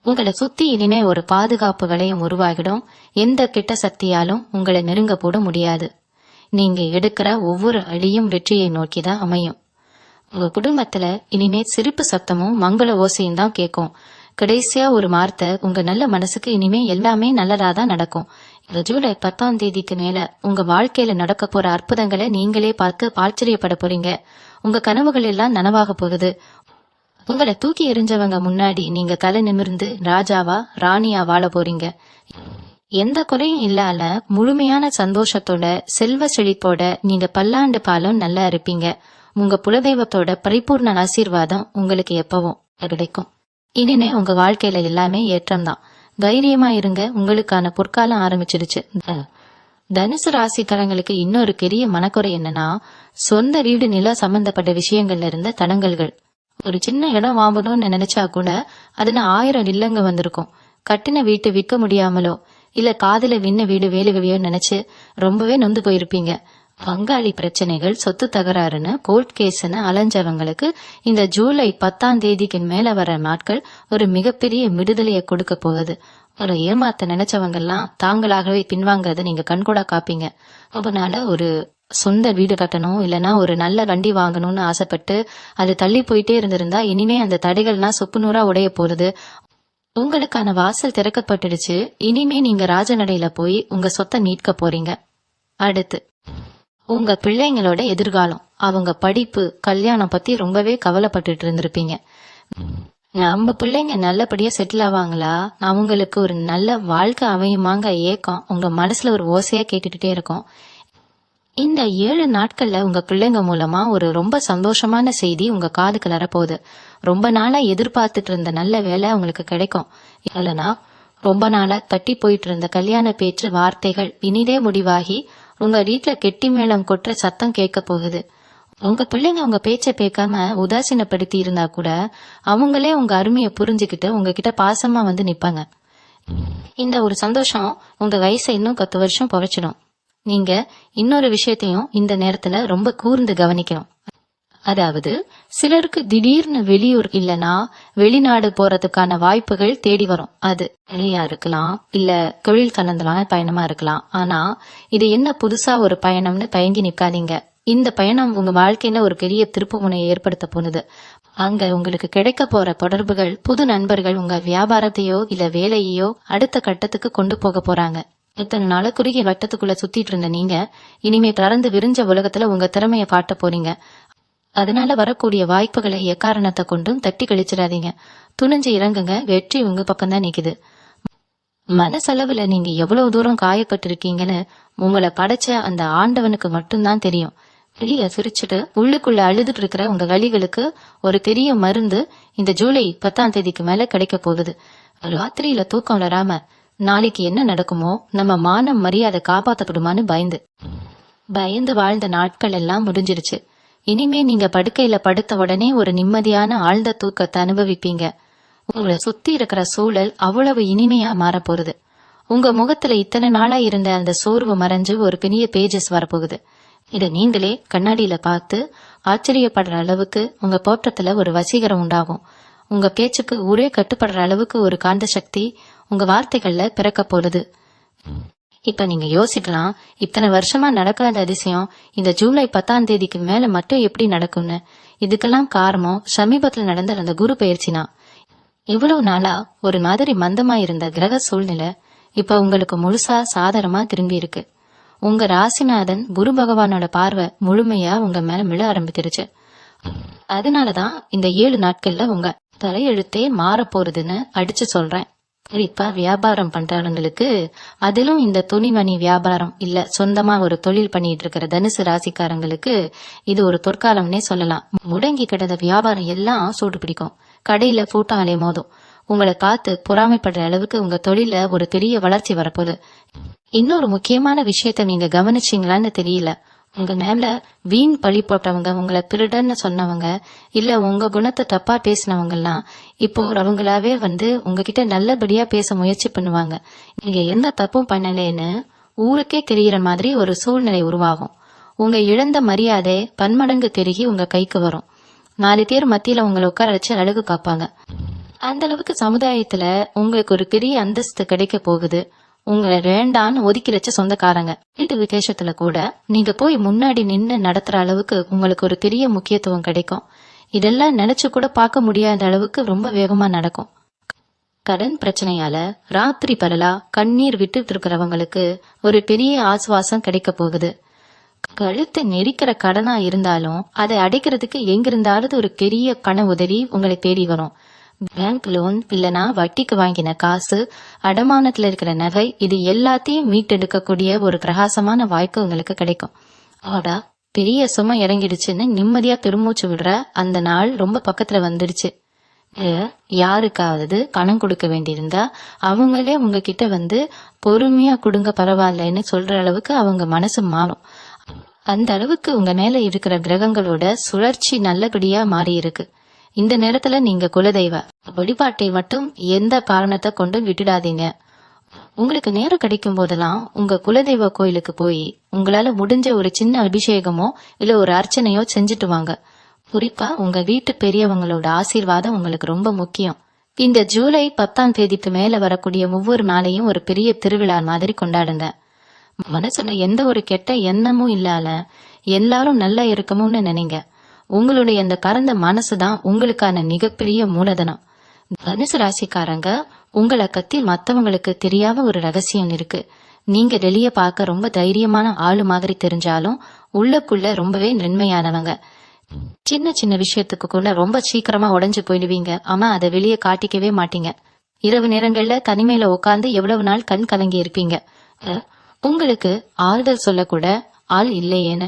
உங்களை சுத்தி இனிமே ஒரு பாதுகாப்பு வளையம் உருவாகிடும். எந்த கெட்ட சக்தியாலும் உங்களை நெருங்க போட முடியாது. நீங்க எடுக்கிற ஒவ்வொரு அடியும் வெற்றியை நோக்கிதான் அமையும். உங்க குடும்பத்துல இனிமே சிரிப்பு சத்தமும் மங்கள ஓசையும் தான் கேட்கும். கடைசியா ஒரு வார்த்தை, உங்க நல்ல மனசுக்கு இனிமே எல்லாமே நல்லதாதான் நடக்கும். இந்த ஜூலை 10ஆம் தேதிக்கு மேல உங்க வாழ்க்கையில நடக்க போற அற்புதங்களை நீங்களே பார்த்து ஆச்சரியப்பட போறீங்க. உங்க கனவுகள் எல்லாம் நனவாக போகுது. உங்களை தூக்கி எறிஞ்சவங்க முன்னாடி நீங்க தலை நிமிர்ந்து ராஜாவா ராணியா வாழ போறீங்க. எந்த குறையும் இல்லாத முழுமையான சந்தோஷத்தோட செல்வ செழிப்போட நீங்க பல்லாண்டு காலம் நல்லா இருப்பீங்க. உங்க குலதெய்வத்தோட பரிபூர்ண ஆசீர்வாதம் உங்களுக்கு எப்பவும் கிடைக்கும். இனிமே உங்க வாழ்க்கையில எல்லாமே ஏற்றம்தான். தைரியமா இருங்க, உங்களுக்கான பொற்காலம் ஆரம்பிச்சிருச்சு. தனுசு ராசிக்காரங்களுக்கு இன்னொரு பெரிய மனக்குறை என்னன்னா, சொந்த வீடு நில சம்பந்தப்பட்ட விஷயங்கள்ல இருந்த தடங்கல்கள். ஒரு சின்ன இடம் வாங்கணும்னு நினைச்சா கூட அதுல 1000 இல்லங்க வந்திருக்கும். கட்டின வீட்டு விற்க முடியாமலோ இல்ல காதல விண்ண வீடு வேலுகவையோ நினைச்சு ரொம்பவே நொந்து போயிருப்பீங்க. பங்காளி பிரச்சனைகள், சொத்து தகராறுன்னு கோர்ட் கேஸ்ன்னு அலைஞ்சவங்களுக்கு இந்த ஜூலை 10ஆம் தேதிக்கு மேல வர நாட்கள் ஒரு மிகப்பெரிய விடுதலையை கொடுக்க போகுது. ஒரு ஏமாத்த நினைச்சவங்க எல்லாம் தாங்களாகவே பின்வாங்கறத நீங்க கண்கூடா காப்பீங்க. அதனால ஒரு சொந்த வீடு கட்டணும் இல்லனா ஒரு நல்ல வண்டி வாங்கணும்னு ஆசைப்பட்டு அது தள்ளி போயிட்டே இருந்திருந்தா இனிமே அந்த தடைகள்லாம் சொப்பு நூறா உடைய போறது. உங்களுக்கான வாசல் திறக்கப்பட்டுடுச்சு. இனிமே நீங்க ராஜநடையில போய் உங்க சொத்தை மீட்க போறீங்க. அடுத்து உங்க பிள்ளைங்களோட எதிர்காலம், அவங்க படிப்பு, கல்யாணம் பத்தி ரொம்பவே கவலைப்பட்டுட்டு இருந்திருப்பீங்க. நம்ம பிள்ளைங்க நல்லபடியா செட்டில் ஆவாங்களா, அவங்களுக்கு ஒரு நல்ல வாழ்க்கை அமையுமாங்க ஏக்கம் உங்க மனசுல ஒரு ஓசையா கேட்டுட்டே இருக்கும். இந்த 7 நாட்கள்ல உங்க பிள்ளைங்க மூலமா ஒரு ரொம்ப சந்தோஷமான செய்தி உங்க காதுக்கு வரப்போகுது. ரொம்ப நாளா எதிர்பார்த்துட்டு இருந்த நல்ல வேலை உங்களுக்கு கிடைக்கும். இல்லைன்னா ரொம்ப நாளா தட்டி போயிட்டு இருந்த கல்யாண பேச்சு வார்த்தைகள் இனிதே முடிவாகி உங்க வீட்டுல கெட்டி மேளம் கொட்டுற சத்தம் கேட்க போகுது. உங்க பிள்ளைங்க உங்க பேச்சை கேட்காம உதாசீனப்படுத்தி இருந்தா கூட அவங்களே உங்க அருமையை புரிஞ்சுக்கிட்டு உங்ககிட்ட பாசமா வந்து நிப்பாங்க. இந்த ஒரு சந்தோஷம் உங்க வயசை இன்னும் 10 வருஷம் புவைச்சிடும். நீங்க இன்னொரு விஷயத்தையும் இந்த நேரத்துல ரொம்ப கூர்ந்து கவனிக்கணும். அதாவது சிலருக்கு திடீர்னு வெளியூர் இல்லனா வெளிநாடு போறதுக்கான வாய்ப்புகள் தேடி வரும். அது வெளியா இருக்கலாம், இல்ல தொழில் கலந்தலான பயணமா இருக்கலாம். ஆனா இது என்ன புதுசா ஒரு பயணம்னு தயங்கி நிக்காதீங்க. இந்த பயணம் உங்க வாழ்க்கையில ஒரு பெரிய திருப்பு முனையை ஏற்படுத்த போகுது. அங்க உங்களுக்கு கிடைக்க போற தொடர்புகள், புது நண்பர்கள் உங்க வியாபாரத்தையோ இல்ல வேலையோ அடுத்த கட்டத்துக்கு கொண்டு போக போறாங்க. இத்தனை நாள குறுகிய வட்டத்துக்குள்ள சுத்திட்டு இருந்த நீங்க இனிமே பறந்து விரிஞ்ச உலகத்துல உங்க திறமைய காட்ட போறீங்க. அதனால வரக்கூடிய வாய்ப்புகளை எக்காரணத்தை கொண்டும் தட்டி கழிச்சிடாதீங்க. துணிஞ்சு இறங்குங்க, வெற்றி உங்க பக்கம்தான் நிக்குது. மனசளவுல நீங்க எவ்வளவு தூரம் காயப்பட்டிருக்கீங்கன்னு உங்களை படைச்ச அந்த ஆண்டவனுக்கு மட்டும்தான் தெரியும். வெளிய சிரிச்சுட்டு உள்ளுக்குள்ள அழுதுட்டு இருக்கிற உங்க வலிகளுக்கு ஒரு பெரிய மருந்து இந்த ஜூலை 10ஆம் தேதிக்கு மேல கிடைக்க போகுது. ராத்திரியில தூக்கம் வராம நாளைக்கு என்ன நடக்குமோ, நம்ம மானம் மரியாதை காப்பாத்தப்படுமான்னு பயந்து வாழ்ந்த நாட்கள் எல்லாம் முடிஞ்சிருச்சு. இனிமே நீங்க படுக்கையில படுத்த உடனே ஒரு நிம்மதியான ஆழ்ந்த தூக்கத்தை அனுபவிப்பீங்க. உங்களை சுத்தி இருக்கிற சூழல் அவ்வளவு இனிமையா மாறப்போகுது. உங்க முகத்துல இத்தனை நாளா இருந்த அந்த சோர்வு மறைஞ்சு ஒரு பெரிய பேஜஸ் வரப்போகுது. இத நீங்களே கண்ணாடியில பார்த்து ஆச்சரியப்படுற அளவுக்கு உங்க தோற்றத்துல ஒரு வசீகரம் உண்டாகும். உங்க பேச்சுக்கு ஊரே கட்டுப்படுற அளவுக்கு ஒரு காந்த சக்தி உங்க வார்த்தைகள்ல பிறக்க போகுது. இப்ப நீங்க யோசிக்கலாம், இத்தனை வருஷமா நடக்காத அதிசயம் இந்த ஜூலை 10ஆம் தேதிக்கு மேல மட்டும் எப்படி நடக்கும்னு. இதுக்கெல்லாம் காரணம் சமீபத்துல நடந்த அந்த குரு பயிற்சினா. இவ்வளவு நாளா ஒரு மாதிரி மந்தமா இருந்த கிரக சூழ்நிலை இப்ப உங்களுக்கு முழுசா சாதகமா திரும்பி இருக்கு. உங்க ராசிநாதன் குரு பகவானோட பார்வை முழுமையா உங்க மேல விழ ஆரம்பிச்சிருச்சு. அதனாலதான் இந்த 7 நாட்கள்ல உங்க தலையெழுத்தே மாற போறதுன்னு அடிச்சு சொல்றேன். குறிப்பா வியாபாரம் பண்றவங்களுக்கு, அதிலும் இந்த துணிமணி வியாபாரம் இல்ல சொந்தமா ஒரு தொழில் பண்ணிட்டு இருக்கிற தனுசு ராசிக்காரங்களுக்கு இது ஒரு பொற்காலம்னே சொல்லலாம். முடங்கி கிடந்த வியாபாரம் எல்லாம் சூடு பிடிக்கும். கடையில கூட்டம் அலைய மோதும். உங்களை பார்த்து பொறாமைப்படுற அளவுக்கு உங்க தொழில ஒரு பெரிய வளர்ச்சி வரப்போகுது. இன்னொரு முக்கியமான விஷயத்த நீங்க கவனிச்சீங்களான்னு தெரியல. உங்க மேல வீண் பழி போட்டவங்க, உங்களை திருடன்னு சொன்னவங்க, இல்ல உங்க குணத்தை தப்பா பேசினவங்க எல்லாம் இப்போ அவங்களாவே வந்து உங்ககிட்ட நல்லபடியா பேச முயற்சி பண்ணுவாங்க. நீங்க எந்த தப்பும் பண்ணலேன்னு ஊருக்கே தெரியற மாதிரி ஒரு சூழ்நிலை உருவாகும். உங்க இழந்த மரியாதை பன்மடங்கு பெருகி உங்க கைக்கு வரும். 4 பேர் மத்தியில உங்களை உட்கார வச்சு அழகு காப்பாங்க. அந்த அளவுக்கு சமுதாயத்துல உங்களுக்கு ஒரு பெரிய அந்தஸ்து கிடைக்க போகுது. உங்களை வேண்டான்னு ஒதுக்கி வச்ச சொந்தக்காரங்க வீட்டு விசேஷத்துல கூட நீங்க போய் முன்னாடி நின்று நடத்துற அளவுக்கு உங்களுக்கு ஒரு பெரிய முக்கியத்துவம் கிடைக்கும். இதெல்லாம் நினைச்சு கூட பார்க்க முடியாத அளவுக்கு ரொம்ப வேகமா நடக்கும். கடன் பிரச்சனையால ராத்திரி பகலா கண்ணீர் விட்டு இருக்கிறவங்களுக்கு ஒரு பெரிய ஆசுவாசம் கிடைக்க போகுது. கழுத்தை நெரிக்கிற கடனா இருந்தாலும் அதை அடைக்கிறதுக்கு எங்கிருந்தாவது ஒரு பெரிய பண உதவி உங்களை தேடி வரும். பேங்க் லோன் இல்லனா வட்டிக்கு வாங்கின காசு, அடமானத்துல இருக்கிற நகை, இது எல்லாத்தையும் மீட்டெடுக்கக்கூடிய ஒரு பிரகாசமான வாய்ப்பு உங்களுக்கு கிடைக்கும். ஆடா, பெரிய சுமை இறங்கிடுச்சுன்னு நிம்மதியா பெருமூச்சு விடுற அந்த நாள் ரொம்ப பக்கத்துல வந்துடுச்சு. யாருக்காவது பணம் கொடுக்க வேண்டியிருந்தா அவங்களே உங்ககிட்ட வந்து பொறுமையா கொடுங்க பரவாயில்லன்னு சொல்ற அளவுக்கு அவங்க மனசு மாறும். அந்த அளவுக்கு உங்க மேல இருக்கிற கிரகங்களோட சுழற்சி நல்லபடியா மாறி இருக்கு. இந்த நேரத்துல நீங்க குலதெய்வ வழிபாட்டை மட்டும் எந்த காரணத்தை கொண்டும் விட்டுடாதீங்க. உங்களுக்கு நேரம் கிடைக்கும் போதெல்லாம் உங்க குலதெய்வ கோயிலுக்கு போய் உங்களால முடிஞ்ச ஒரு சின்ன அபிஷேகமோ இல்ல ஒரு அர்ச்சனையோ செஞ்சுட்டு வாங்க. குறிப்பா உங்க வீட்டு பெரியவங்களோட ஆசீர்வாதம் உங்களுக்கு ரொம்ப முக்கியம். இந்த ஜூலை 10ஆம் தேதிக்கு மேல வரக்கூடிய ஒவ்வொரு நாளையும் ஒரு பெரிய திருவிழா மாதிரி கொண்டாடுங்க. மனசுல எந்த ஒரு கெட்ட எண்ணமும் இல்லால எல்லாரும் நல்லா இருக்கணும்னு நினைங்க. உங்களுடைய அந்த பரந்த மனசுதான் உங்களுக்கான மிகப்பெரிய மூலதனம். தனுசு ராசிக்காரங்க, உங்களை பத்தி மத்தவங்களுக்கு தெரியாத ஒரு ரகசியம் இருக்கு. நீங்க வெளிய பார்க்க ரொம்ப தைரியமான ஆளு மாதிரி தெரிஞ்சாலும் உள்ளுக்குள்ள ரொம்பவே நன்மையானவங்க. சின்ன சின்ன விஷயத்துக்கு கூட ரொம்ப சீக்கிரமா உடைஞ்சு போயிடுவீங்க. ஆனா அதை வெளியே காட்டிக்கவே மாட்டீங்க. இரவு நேரங்கள்ல தனிமையில உட்கார்ந்து எவ்வளவு நாள் கண் கலங்கி இருப்பீங்க. உங்களுக்கு ஆறுதல் சொல்லக்கூட ஆள் இல்லையேன்னு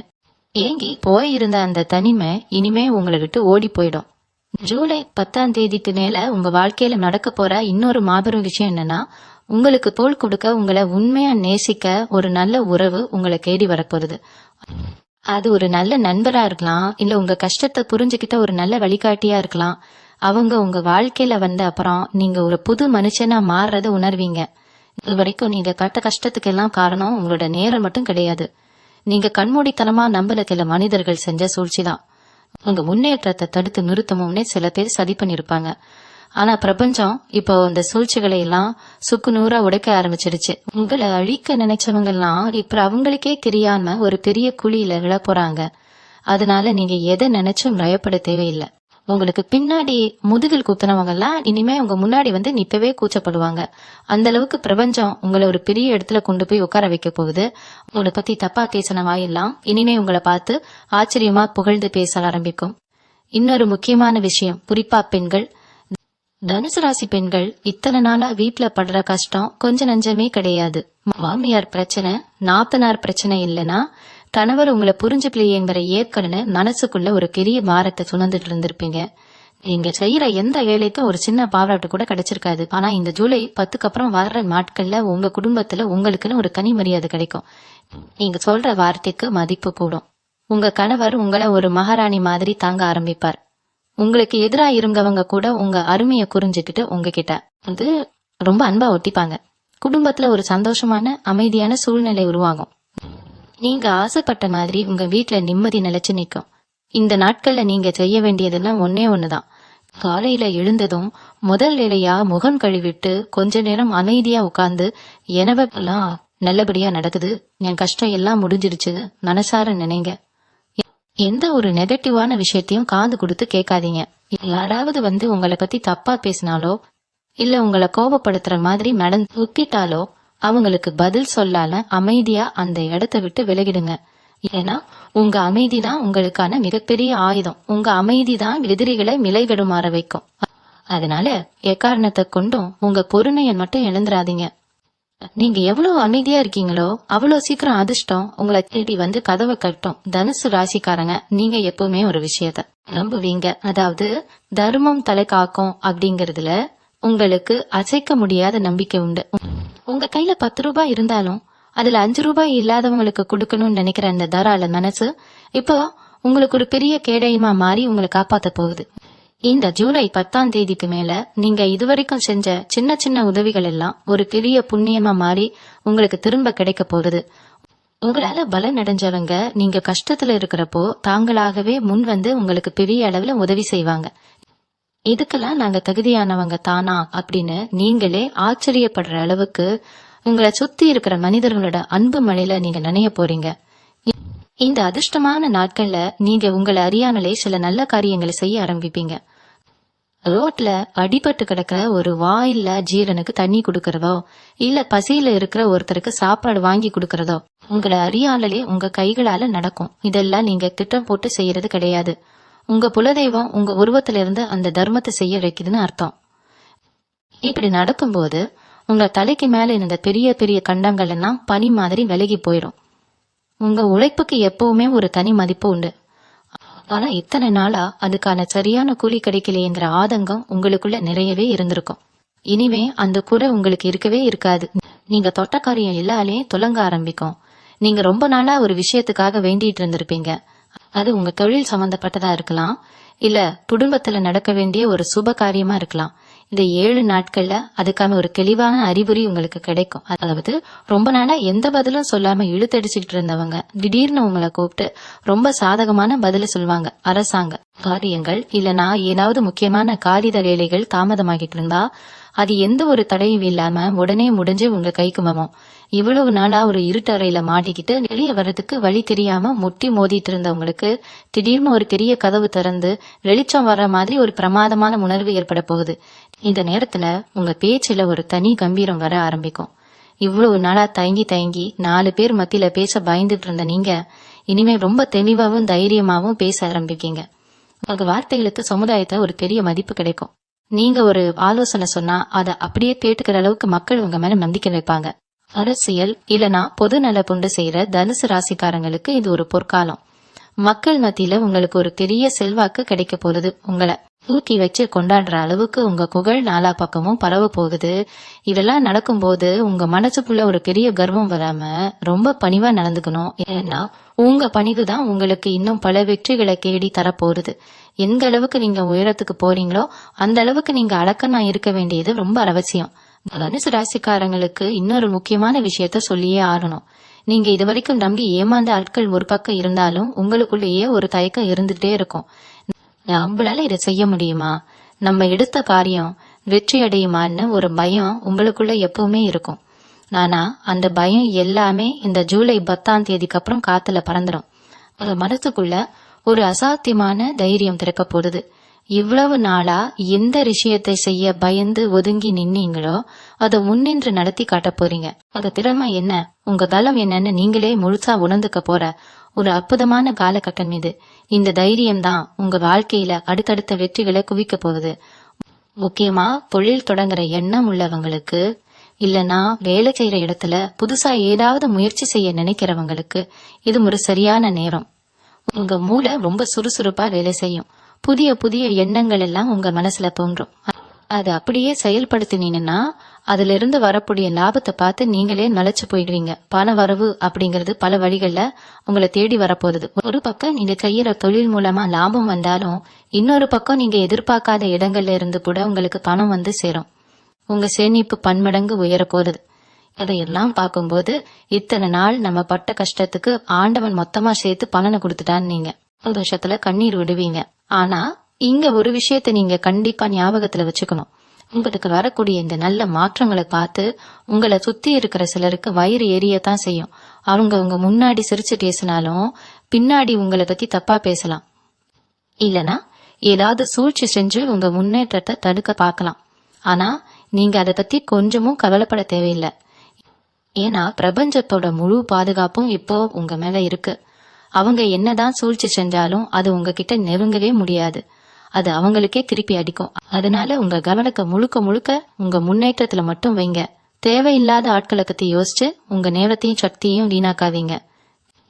ஏங்கி போயிருந்த அந்த தனிமை இனிமே உங்களை விட்டு ஓடி போயிடும். ஜூலை 10ஆம் தேதிக்கு மேல உங்க வாழ்க்கையில நடக்க போற இன்னொரு மாபெரும் விஷயம் என்னன்னா, உங்களுக்கு தோள் கொடுக்க, உங்களை உண்மையா நேசிக்க ஒரு நல்ல உறவு உங்களை தேடி வரப்போகுது. அது ஒரு நல்ல நண்பரா இருக்கலாம், இல்ல உங்க கஷ்டத்தை புரிஞ்சுக்கிட்ட ஒரு நல்ல வழிகாட்டியா இருக்கலாம். அவங்க உங்க வாழ்க்கையில வந்த அப்புறம் நீங்க ஒரு புது மனுஷனா மாறுறத உணர்வீங்க. இது வரைக்கும் நீங்க பட்ட கஷ்டத்துக்கு எல்லாம் காரணம் உங்களோட நேரம் மட்டும் கிடையாது. நீங்க கண்மூடித்தனமா நம்பல சில மனிதர்கள் செஞ்ச சூழ்ச்சிதான் உங்க முன்னேற்றத்தை தடுத்து நிறுத்தமும்னே சில பேர் சதி பண்ணிருப்பாங்க. ஆனா பிரபஞ்சம் இப்போ அந்த சூழ்ச்சிகளை எல்லாம் சுக்கு நூறா உடைக்க ஆரம்பிச்சிருச்சு. உங்களை அழிக்க நினைச்சவங்க எல்லாம் இப்ப அவங்களுக்கே தெரியாம ஒரு பெரிய குழியில விழ போறாங்க. அதனால நீங்க எதை நினைச்சும் பயப்பட தேவையில்லை. உங்களுக்கு பின்னாடி முதுகில் குத்துனவங்க எல்லாம் இனிமே உங்க முன்னாடி வந்து நிப்பவே கூச்சப்படுவாங்க. அந்த அளவுக்கு பிரபஞ்சம் உங்களை ஒரு பெரிய இடத்துல கொண்டு போய் உட்கார வைக்க போகுது. உங்களை பத்தி தப்பா பேசின வாயெல்லாம் இனிமே உங்களை பார்த்து ஆச்சரியமா புகழ்ந்து பேச ஆரம்பிக்கும். இன்னொரு முக்கியமான விஷயம், குறிப்பா பெண்கள், தனுசு ராசி பெண்கள் இத்தனை நாளா வீட்டுல படுற கஷ்டம் கொஞ்சம் நஞ்சமே கிடையாது. மாமியார் பிரச்சனை, நாத்தனார் பிரச்சனை இல்லைன்னா கணவர் உங்களை புரிஞ்சுக்கலையேங்கிற ஏற்கனவே மனசுக்குள்ள ஒரு பெரிய பாரத்தை சுமந்துட்டு இருந்திருப்பீங்க. நீங்க செய்யற எந்த வேலைக்கும் ஒரு சின்ன பாராட்டு கூட கிடைச்சிருக்காது. ஆனா இந்த ஜூலை 10க்கு அப்புறம் வர்ற நாட்கள்ல உங்க குடும்பத்துல உங்களுக்குன்னு ஒரு தனி மரியாதை கிடைக்கும். நீங்க சொல்ற வார்த்தைக்கு மதிப்பு கூடும். உங்க கணவர் உங்களை ஒரு மகாராணி மாதிரி தாங்க ஆரம்பிப்பார். உங்களுக்கு எதிராக இருந்தவங்க கூட உங்க அருமையை புரிஞ்சுக்கிட்டு உங்ககிட்ட வந்து ரொம்ப அன்பா ஒட்டிப்பாங்க. குடும்பத்துல ஒரு சந்தோஷமான அமைதியான சூழ்நிலை உருவாகும். நீங்க ஆசைப்பட்ட மாதிரி உங்க வீட்டுல நிம்மதி நிலைச்சு நிற்கும். இந்த நாட்கள்ல நீங்க செய்ய வேண்டியதெல்லாம் ஒன்னே ஒண்ணுதான். காலையில எழுந்ததும் முதல் வேலையா முகம் கழுவிட்டு கொஞ்ச நேரம் அமைதியா உட்கார்ந்து எனவெல்லாம் நல்லபடியா நடக்குது, என் கஷ்டம் எல்லாம் முடிஞ்சிருச்சு மனசார நினைங்க. எந்த ஒரு நெகட்டிவான விஷயத்தையும் காது கொடுத்து கேட்காதீங்க. யாராவது வந்து உங்களை பத்தி தப்பா பேசினாலோ இல்ல உங்களை கோபப்படுத்துற மாதிரி நடந்துக்கிட்டாலோ அவங்களுக்கு பதில் சொல்லால அமைதியா அந்த இடத்த விட்டு விலகிடுங்க. ஏன்னா உங்க அமைதிதான் உங்களுக்கான மிகப்பெரிய ஆயுதம். உங்க அமைதிதான் எதிரிகளை மிளைகடுமாற வைக்கும். அதனால எக்காரணத்தை கொண்டும் உங்க பொறுமையை மட்டும் இழந்துடாதீங்க. நீங்க எவ்வளவு அமைதியா இருக்கீங்களோ அவ்வளவு சீக்கிரம் அதிர்ஷ்டம் உங்களை தேடி வந்து கதவை கட்டும். தனுசு ராசிக்காரங்க, நீங்க எப்பவுமே ஒரு விஷயத்த நம்புவீங்க. அதாவது தர்மம் தலை காக்கும் அப்படிங்கறதுல உங்களுக்கு அசைக்க முடியாத நம்பிக்கை உண்டு. உங்க கையில 10 ரூபாய் இருந்தாலும் அதுல 5 ரூபாய் இல்லாதவங்களுக்கு கொடுக்கணும்னு நினைக்கிற அந்த தாராள மனசு இப்போ உங்களுக்கு ஒரு பெரிய கேடயமா மாறி உங்களை காப்பாத்த போகுது. இந்த ஜூலை 10ஆம் தேதிக்கு மேல நீங்க இதுவரைக்கும் செஞ்ச சின்ன சின்ன உதவிகள் எல்லாம் ஒரு பெரிய புண்ணியமா மாறி உங்களுக்கு திரும்ப கிடைக்க போகுது. உங்களால பலன் அடைஞ்சவங்க நீங்க கஷ்டத்துல இருக்கிறப்போ தாங்களாகவே முன் வந்து உங்களுக்கு பெரிய அளவுல உதவி செய்வாங்க. இதுக்கெல்லாம் நாங்க தகுதியானவங்க தானா அப்படின்னு நீங்களே ஆச்சரியப்படுற அளவுக்கு உங்களை சுத்தி இருக்கிற மனிதர்களோட அன்பு மழையில நீங்க நினைய போறீங்க. இந்த அதிர்ஷ்டமான நாட்கள்ல நீங்க உங்களை அறியாமலே சில நல்ல காரியங்களை செய்ய ஆரம்பிப்பீங்க. ரோட்ல அடிபட்டு கிடக்கிற ஒரு வாயில்ல ஜீரனுக்கு தண்ணி குடுக்கறதோ இல்ல பசியில இருக்கிற ஒருத்தருக்கு சாப்பாடு வாங்கி கொடுக்கறதோ உங்களை அறியாமலே உங்க கைகளால நடக்கும். இதெல்லாம் நீங்க திட்டம் போட்டு செய்யறது கிடையாது. உங்க குலதெய்வம் உங்க உருவத்துல இருந்து அந்த தர்மத்தை செய்ய வைக்குதுன்னு அர்த்தம். இப்படி நடக்கும்போது உங்க தலைக்கு மேல இருந்த பெரிய பெரிய கண்டங்கள் எல்லாம் பனி மாதிரி விலகி போயிடும். உங்க உழைப்புக்கு எப்பவுமே ஒரு தனி மதிப்பு உண்டு. ஆனா இத்தனை நாளா அதுக்கான சரியான கூலி கிடைக்கலையேங்கிற ஆதங்கம் உங்களுக்குள்ள நிறையவே இருந்திருக்கும். இனிமே அந்த குறை உங்களுக்கு இருக்கவே இருக்காது. நீங்க தொட்ட காரியம் எல்லாலே தொடங்க ஆரம்பிக்கும். நீங்க ரொம்ப நாளா ஒரு விஷயத்துக்காக வேண்டிட்டு இருந்திருப்பீங்க. அது உங்க தொழில் சம்பந்தப்பட்டதா இருக்கலாம், இல்ல குடும்பத்துல நடக்க வேண்டிய ஒரு சுப காரியமா இருக்கலாம். இந்த 7 நாட்கள்ல அதுக்கான ஒரு தெளிவான அறிகுறி உங்களுக்கு கிடைக்கும். அதாவது ரொம்ப நாளா எந்த பதிலும் சொல்லாம இழுத்தடிச்சுக்கிட்டு இருந்தவங்க திடீர்னு உங்களை கூப்பிட்டு ரொம்ப சாதகமான பதில சொல்லுவாங்க. அரசாங்க காரியங்கள் இல்லனா ஏதாவது முக்கியமான காகித வேலைகள் தாமதமாகிட்டு இருந்தா அது எந்த ஒரு தடையும் இல்லாம உடனே முடிஞ்சு உங்க கைக்கு வரும். இவ்வளவு நாளா ஒரு இருட்டறையில மாட்டிக்கிட்டு வெளியே வர்றதுக்கு வழி தெரியாம முட்டி மோதிட்டு இருந்தவங்களுக்கு திடீர்னு ஒரு பெரிய கதவு திறந்து வெளிச்சம் வர்ற மாதிரி ஒரு பிரமாதமான உணர்வு ஏற்பட போகுது. இந்த நேரத்துல உங்க பேச்சுல ஒரு தனி கம்பீரம் வர ஆரம்பிக்கும். இவ்வளவு நாளா தயங்கி 4 பேர் மத்தியில பேச பயந்துட்டு இருந்த நீங்க இனிமே ரொம்ப தெளிவாவும் தைரியமாவும் பேச ஆரம்பிக்கீங்க. உங்க வார்த்தைகளுக்கு சமுதாயத்துல ஒரு பெரிய மதிப்பு கிடைக்கும். நீங்க ஒரு ஆலோசனை சொன்னா அதை அப்படியே கேட்டுக்கிற அளவுக்கு மக்கள் உங்க மேல நம்பிக்கை வைப்பாங்க. அரசியல் இல்லனா பொது நல தொண்டு செய்யற தனுசு ராசிக்காரங்களுக்கு இது ஒரு பொற்காலம். மக்கள் மத்தியில உங்களுக்கு ஒரு பெரிய செல்வாக்கு கிடைக்க போகுது. உங்களை தூக்கி வச்சு கொண்டாடுற அளவுக்கு உங்க புகழ் நாலா பக்கமும் பரவ போகுது. இதெல்லாம் நடக்கும்போது உங்க மனசுக்குள்ள ஒரு பெரிய கர்வம் வராம ரொம்ப பணிவா நடந்துக்கணும். ஏன்னா உங்க பணிவுதான் உங்களுக்கு இன்னும் பல வெற்றிகளை தேடி தரப்போகுது. எந்த அளவுக்கு நீங்க உயரத்துக்கு போறீங்களோ அந்த அளவுக்கு நீங்க அடக்கமா இருக்க வேண்டியது ரொம்ப அவசியம். தனுசு ராசிக்காரங்களுக்கு இன்னொரு முக்கியமான விஷயத்த சொல்லியே ஆகணும். நீங்க இதுவரைக்கும் நம்பி ஏமாந்த ஆட்கள் ஒரு பக்கம் இருந்தாலும் உங்களுக்குள்ளேயே ஒரு தயக்கம் இருந்துட்டே இருக்கும். நம்மளால இதை செய்ய முடியுமா, நம்ம எடுத்த காரியம் வெற்றி அடையுமான்னு ஒரு பயம் உங்களுக்குள்ள எப்பவுமே இருக்கும். ஆனா அந்த பயம் எல்லாமே இந்த ஜூலை 10ஆம் தேதிக்கு அப்புறம் காத்துல பறந்துடும். உங்க மனசுக்குள்ள ஒரு அசாத்தியமான தைரியம் திறக்க போடுது. இவ்வளவு நாளா எந்த விஷயத்தை செய்ய பயந்து ஒதுங்கி நின்னீங்களோ அதை முன்னின்று நடத்தி காட்ட போறீங்க. அது திறமை என்ன, உங்க பலம் என்னன்னு நீங்களே முழுசா உணர்ந்துக்க போற ஒரு அற்புதமான காலகட்டம் இது. இந்த தைரியம் தான் உங்க வாழ்க்கையில அடுத்தடுத்த வெற்றிகளை குவிக்க போகுது. முக்கியமா தொழில் தொடங்குற எண்ணம் உள்ளவங்களுக்கு இல்லனா வேலை செய்யற இடத்துல புதுசா ஏதாவது முயற்சி செய்ய நினைக்கிறவங்களுக்கு இது ஒரு சரியான நேரம். உங்க மூளை ரொம்ப சுறுசுறுப்பா வேலை செய்யும். புதிய புதிய எண்ணங்கள் எல்லாம் உங்க மனசுல தோன்றும். அது அப்படியே செயல்படுத்தினீங்கன்னா அதுல இருந்து வரக்கூடிய லாபத்தை பார்த்து நீங்களே நலைச்சு போயிடுவீங்க. பண வரவு அப்படிங்கறது பல வழிகள்ல உங்களை தேடி வரப்போகுது. ஒரு பக்கம் நீங்க செய்யற தொழில் மூலமா லாபம் வந்தாலும் இன்னொரு பக்கம் நீங்க எதிர்பார்க்காத இடங்கள்ல இருந்து கூட உங்களுக்கு பணம் வந்து சேரும். உங்க சேமிப்பு பன்மடங்கு உயர போகுது. அதையெல்லாம் பார்க்கும்போது இத்தனை நாள் நம்ம பட்ட கஷ்டத்துக்கு ஆண்டவன் மொத்தமா சேர்த்து பலனை கொடுத்துட்டான்னு நீங்க சந்தோஷத்துல கண்ணீர் விடுவீங்க. ஆனா இங்க ஒரு விஷயத்த நீங்க கண்டிப்பா ஞாபகத்துல வச்சுக்கணும். உங்களுக்கு வரக்கூடிய இந்த நல்ல மாற்றங்களை பார்த்து உங்களை சுத்தி இருக்கிற சிலருக்கு வயிறு எரியத்தான் செய்யும். அவங்க உங்க முன்னாடி சிரிச்சு பேசினாலும் பின்னாடி உங்களை பத்தி தப்பா பேசலாம். இல்லனா ஏதாவது சூழ்ச்சி செஞ்சு உங்க முன்னேற்றத்தை தடுக்க பார்க்கலாம். ஆனா நீங்க அதை பத்தி கொஞ்சமும் கவலைப்பட தேவையில்லை. ஏன்னா பிரபஞ்சத்தோட முழு பாதுகாப்பும் இப்போ உங்க மேல இருக்கு. அவங்க என்னதான் சூழ்ச்சி செஞ்சாலும் அது உங்ககிட்ட நெருங்கவே முடியாது. அது அவங்களுக்கே திருப்பி அடிக்கும். அதனால உங்க கவனத்தை முழுக்க முழுக்க உங்க முன்னேற்றத்துல மட்டும் வைங்க. தேவையில்லாத ஆட்களை பத்தி யோசிச்சு உங்க நேரத்தையும் சக்தியையும் வீணாக்காதீங்க.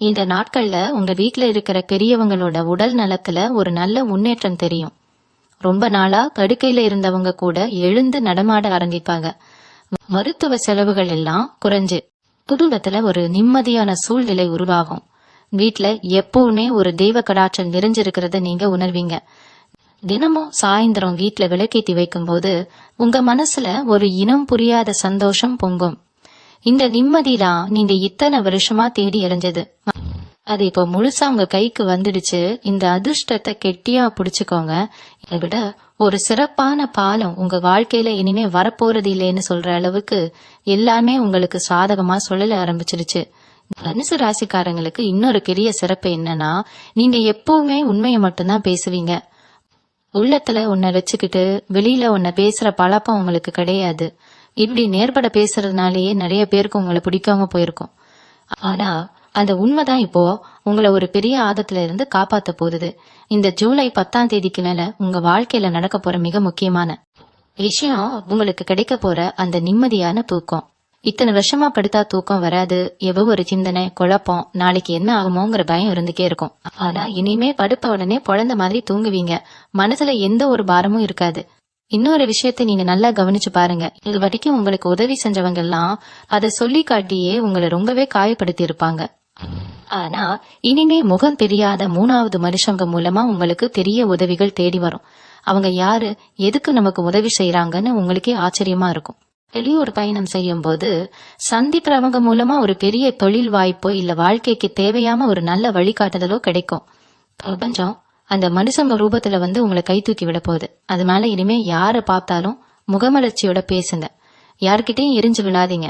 இந்த நாட்கள்ல உங்க வீட்டுல இருக்கிற பெரியவங்களோட உடல் நலத்துல ஒரு நல்ல முன்னேற்றம் தெரியும். ரொம்ப நாளா படுக்கையில இருந்தவங்க கூட எழுந்து நடமாட ஆரம்பிப்பாங்க. மருத்துவ செலவுகள் எல்லாம் குறைஞ்சு குடும்பத்துல ஒரு நிம்மதியான சூழ்நிலை உருவாகும். வீட்டுல எப்பவுமே ஒரு தெய்வ கடாட்சம் நிறைஞ்சிருக்கிறத நீங்க உணர்வீங்க. தினமும் சாயந்தரம் வீட்டுல விளக்கேத்தி வைக்கும் போது உங்க மனசுல ஒரு இனம் புரியாத சந்தோஷம் பொங்கும். இந்த நிம்மதிதான் நீங்க இத்தனை வருஷமா தேடி அடைஞ்சது. அது இப்போ முழுசா உங்க கைக்கு வந்துடுச்சு. இந்த அதிர்ஷ்டத்தை கெட்டியா புடிச்சுக்கோங்க. இதை விட ஒரு சிறப்பான பாலம் உங்க வாழ்க்கையில இனிமே வரப்போறது இல்லைன்னு சொல்ற அளவுக்கு எல்லாமே உங்களுக்கு சாதகமா சொல்லல ஆரம்பிச்சிருச்சு. தனுசு ராசிக்காரங்களுக்கு இன்னொரு பெரிய சிறப்பு என்னன்னா, நீங்க எப்பவுமே உண்மையை மட்டும்தான் பேசுவீங்க. உள்ளத்துல உன்னை வச்சுக்கிட்டு வெளியில உன்னை பேசுற பழக்கம் உங்களுக்கு கிடையாது. இப்படி நேர்பட பேசுறதுனாலேயே நிறைய பேருக்கு உங்களை பிடிக்காம போயிருக்கும். ஆனா அந்த உண்மைதான் இப்போ உங்களை ஒரு பெரிய ஆபத்துல இருந்து காப்பாத்த போகுது. இந்த ஜூலை 10ஆம் தேதிக்கு மேல உங்க வாழ்க்கையில நடக்க போற மிக முக்கியமான விஷயம் உங்களுக்கு கிடைக்க போற அந்த நிம்மதியான தூக்கம். இத்தனை வருஷமா படுத்தா தூக்கம் வராது, ஏதோ ஒரு சிந்தனை, குழப்பம், நாளைக்கு என்ன ஆகுமோங்கிற பயம் இருந்துட்டே இருக்கும். ஆனா இனிமே படுப்ப உடனே குழந்தை மாதிரி தூங்குவீங்க. மனசுல எந்த ஒரு பாரமும் இருக்காது. இன்னொரு விஷயத்தை நீங்க நல்லா கவனிச்சு பாருங்க. இது வரைக்கும் உங்களுக்கு உதவி செஞ்சவங்க எல்லாம் அதை சொல்லி காட்டியே உங்களை ரொம்பவே காயப்படுத்தி இருப்பாங்க. ஆனா இனிமே முகம் தெரியாத 3வது மனுஷங்க மூலமா உங்களுக்கு பெரிய உதவிகள் தேடி வரும். அவங்க யாரு, எதுக்கு நமக்கு உதவி செய்யறாங்கன்னு உங்களுக்கே ஆச்சரியமா இருக்கும். வெளியூர் பயணம் செய்யும் போது சந்திக்கிறவங்க மூலமா ஒரு பெரிய தொழில் வாய்ப்போ இல்ல வாழ்க்கைக்கு தேவையான ஒரு நல்ல வழிகாட்டுதலோ கிடைக்கும். பிரபஞ்சம் அந்த மனுஷங்க ரூபத்துல வந்து உங்களை கை தூக்கி விட போகுது. அதனால இனிமே யாரை பார்த்தாலும் முகமலர்ச்சியோட பேசுங்க. யார்கிட்டயும் எரிஞ்சு விடாதீங்க.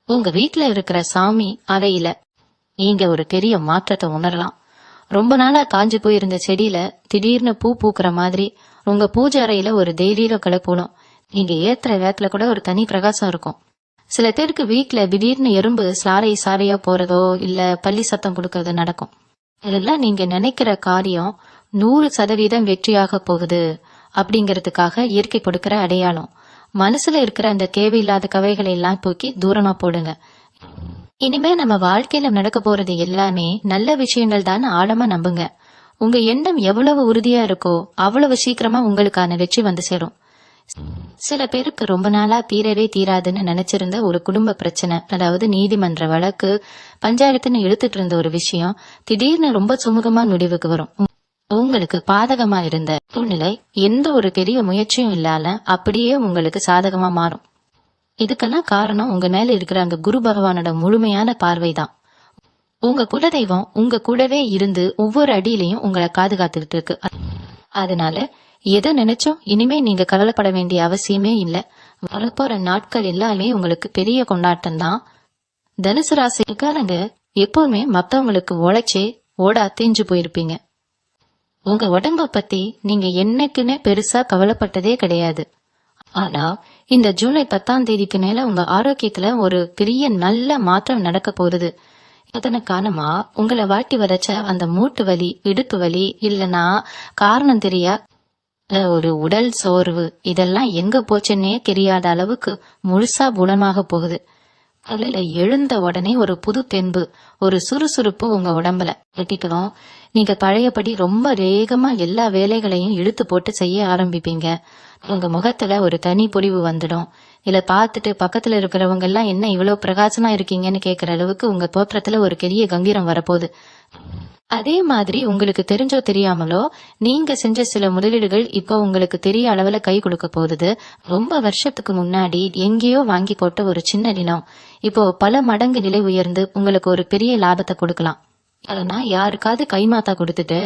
உங்க வீட்டுல இருக்கிற சாமி அறையில நீங்க ஒரு பெரிய மாற்றத்தை உணரலாம். ரொம்ப நாளா காஞ்சு போயிருந்த செடியில திடீர்னு பூ பூக்குற மாதிரி உங்க பூஜை அறையில ஒரு தெய்வீக கலப்போடும். நீங்க ஏத்துற வேத்துல கூட ஒரு தனி பிரகாசம் இருக்கும். சில பேருக்கு வீட்டுல திடீர்னு எறும்பு சாரையா போறதோ இல்ல பள்ளி சத்தம் கொடுக்கறதோ நடக்கும். இதெல்லாம் நீங்க நினைக்கிற காரியம் 100% வெற்றியாக போகுது அப்படிங்கறதுக்காக இயற்கை கொடுக்கிற அடையாளம். மனசுல இருக்கிற அந்த தேவையில்லாத கவைகளை எல்லாம் தூக்கி தூரமா போடுங்க. இனிமே நம்ம வாழ்க்கையில நடக்க போறது எல்லாமே நல்ல விஷயங்கள் தான் ஆழமா நம்புங்க. உங்க எண்ணம் எவ்வளவு உறுதியா இருக்கோ அவ்வளவு சீக்கிரமா உங்களுக்கான வெற்றி வந்து சேரும். சில பேருக்கு ரொம்ப நாளா தீரவே தீராதுன்னு நினைச்சிருந்த ஒரு குடும்ப பிரச்சனை, அதாவது நீதிமன்ற வழக்கு, பஞ்சாயத்துன்னு இழுத்துட்டு இருந்த ஒரு விஷயம் திடீர்னு ரொம்ப சுமூகமா முடிவுக்கு வரும். உங்களுக்கு பாதகமா இருந்த சூழ்நிலை எந்த ஒரு பெரிய முயற்சியும் இல்லாம அப்படியே உங்களுக்கு சாதகமா மாறும். இதுக்கெல்லாம் காரணம் உங்க மேல இருக்கிற அங்க குரு பகவானோட முழுமையான பார்வைதான். உங்க குலதெய்வம் உங்க கூடவே இருந்து ஒவ்வொரு அடியிலையும் உங்களை பாதுகாத்துக்கிட்டு இருக்கு. அதனால எதை நினைச்சோம் இனிமே நீங்க கவலைப்பட வேண்டிய அவசியமே இல்ல. வரப்போற நாட்கள் எல்லாமே உங்களுக்கு பெரிய கொண்டாட்டம் தான். தனுசு ராசிக்காரங்க எப்பவுமே மத்தவங்களுக்கு உழைச்சே ஓட தேஞ்சு போயிருப்பீங்க. உங்க உடம்ப பத்தி நீங்க என்னைக்குமே பெருசா கவலைப்பட்டதே கிடையாது. ஆனா இந்த ஜூலை 10ஆம் தேதிக்கு மேல உங்க ஆரோக்கியத்துல ஒரு பெரிய நல்ல மாற்றம் நடக்க போகுது. அதன காரணமா உங்களை வாட்டி வரைச்ச அந்த மூட்டு வலி, இடுப்பு வலி, இல்லனா காரணம் தெரியா ஒரு உடல் சோர்வு, இதெல்லாம் எங்க போச்சுன்னே தெரியாத அளவுக்கு முழுசா குணமாக போகுது. காலையில எழுந்த உடனே ஒரு புது தெம்பு, ஒரு சுறுசுறுப்பு உங்க உடம்புல வெட்டிக்கிறோம். நீங்க பழையபடி ரொம்ப வேகமா எல்லா வேலைகளையும் இழுத்து போட்டு செய்ய ஆரம்பிப்பீங்க. உங்க முகத்துல ஒரு தனி பொலிவு வந்துடும். இத பார்த்துட்டு பக்கத்துல இருக்கிறவங்க எல்லாம் என்ன இவ்வளவு பிரகாசமா இருக்கீங்கன்னு கேக்குற அளவுக்கு உங்க தோற்றத்துல ஒரு பெரிய கம்பீரம் வரப்போகுது. அதே மாதிரி உங்களுக்கு தெரிஞ்சோ தெரியாமலோ நீங்க செஞ்ச சில முதலீடுகள் இப்போ உங்களுக்கு தெரிய அளவுல கை கொடுக்க போகுது. ரொம்ப வருஷத்துக்கு முன்னாடி எங்கேயோ வாங்கி போட்ட ஒரு சின்ன நிலம் இப்போ பல மடங்கு நிலை உயர்ந்து உங்களுக்கு ஒரு பெரிய லாபத்தை கொடுக்கலாம். ஆனா யாருக்காவது கைமாத்தா கொடுத்துட்டு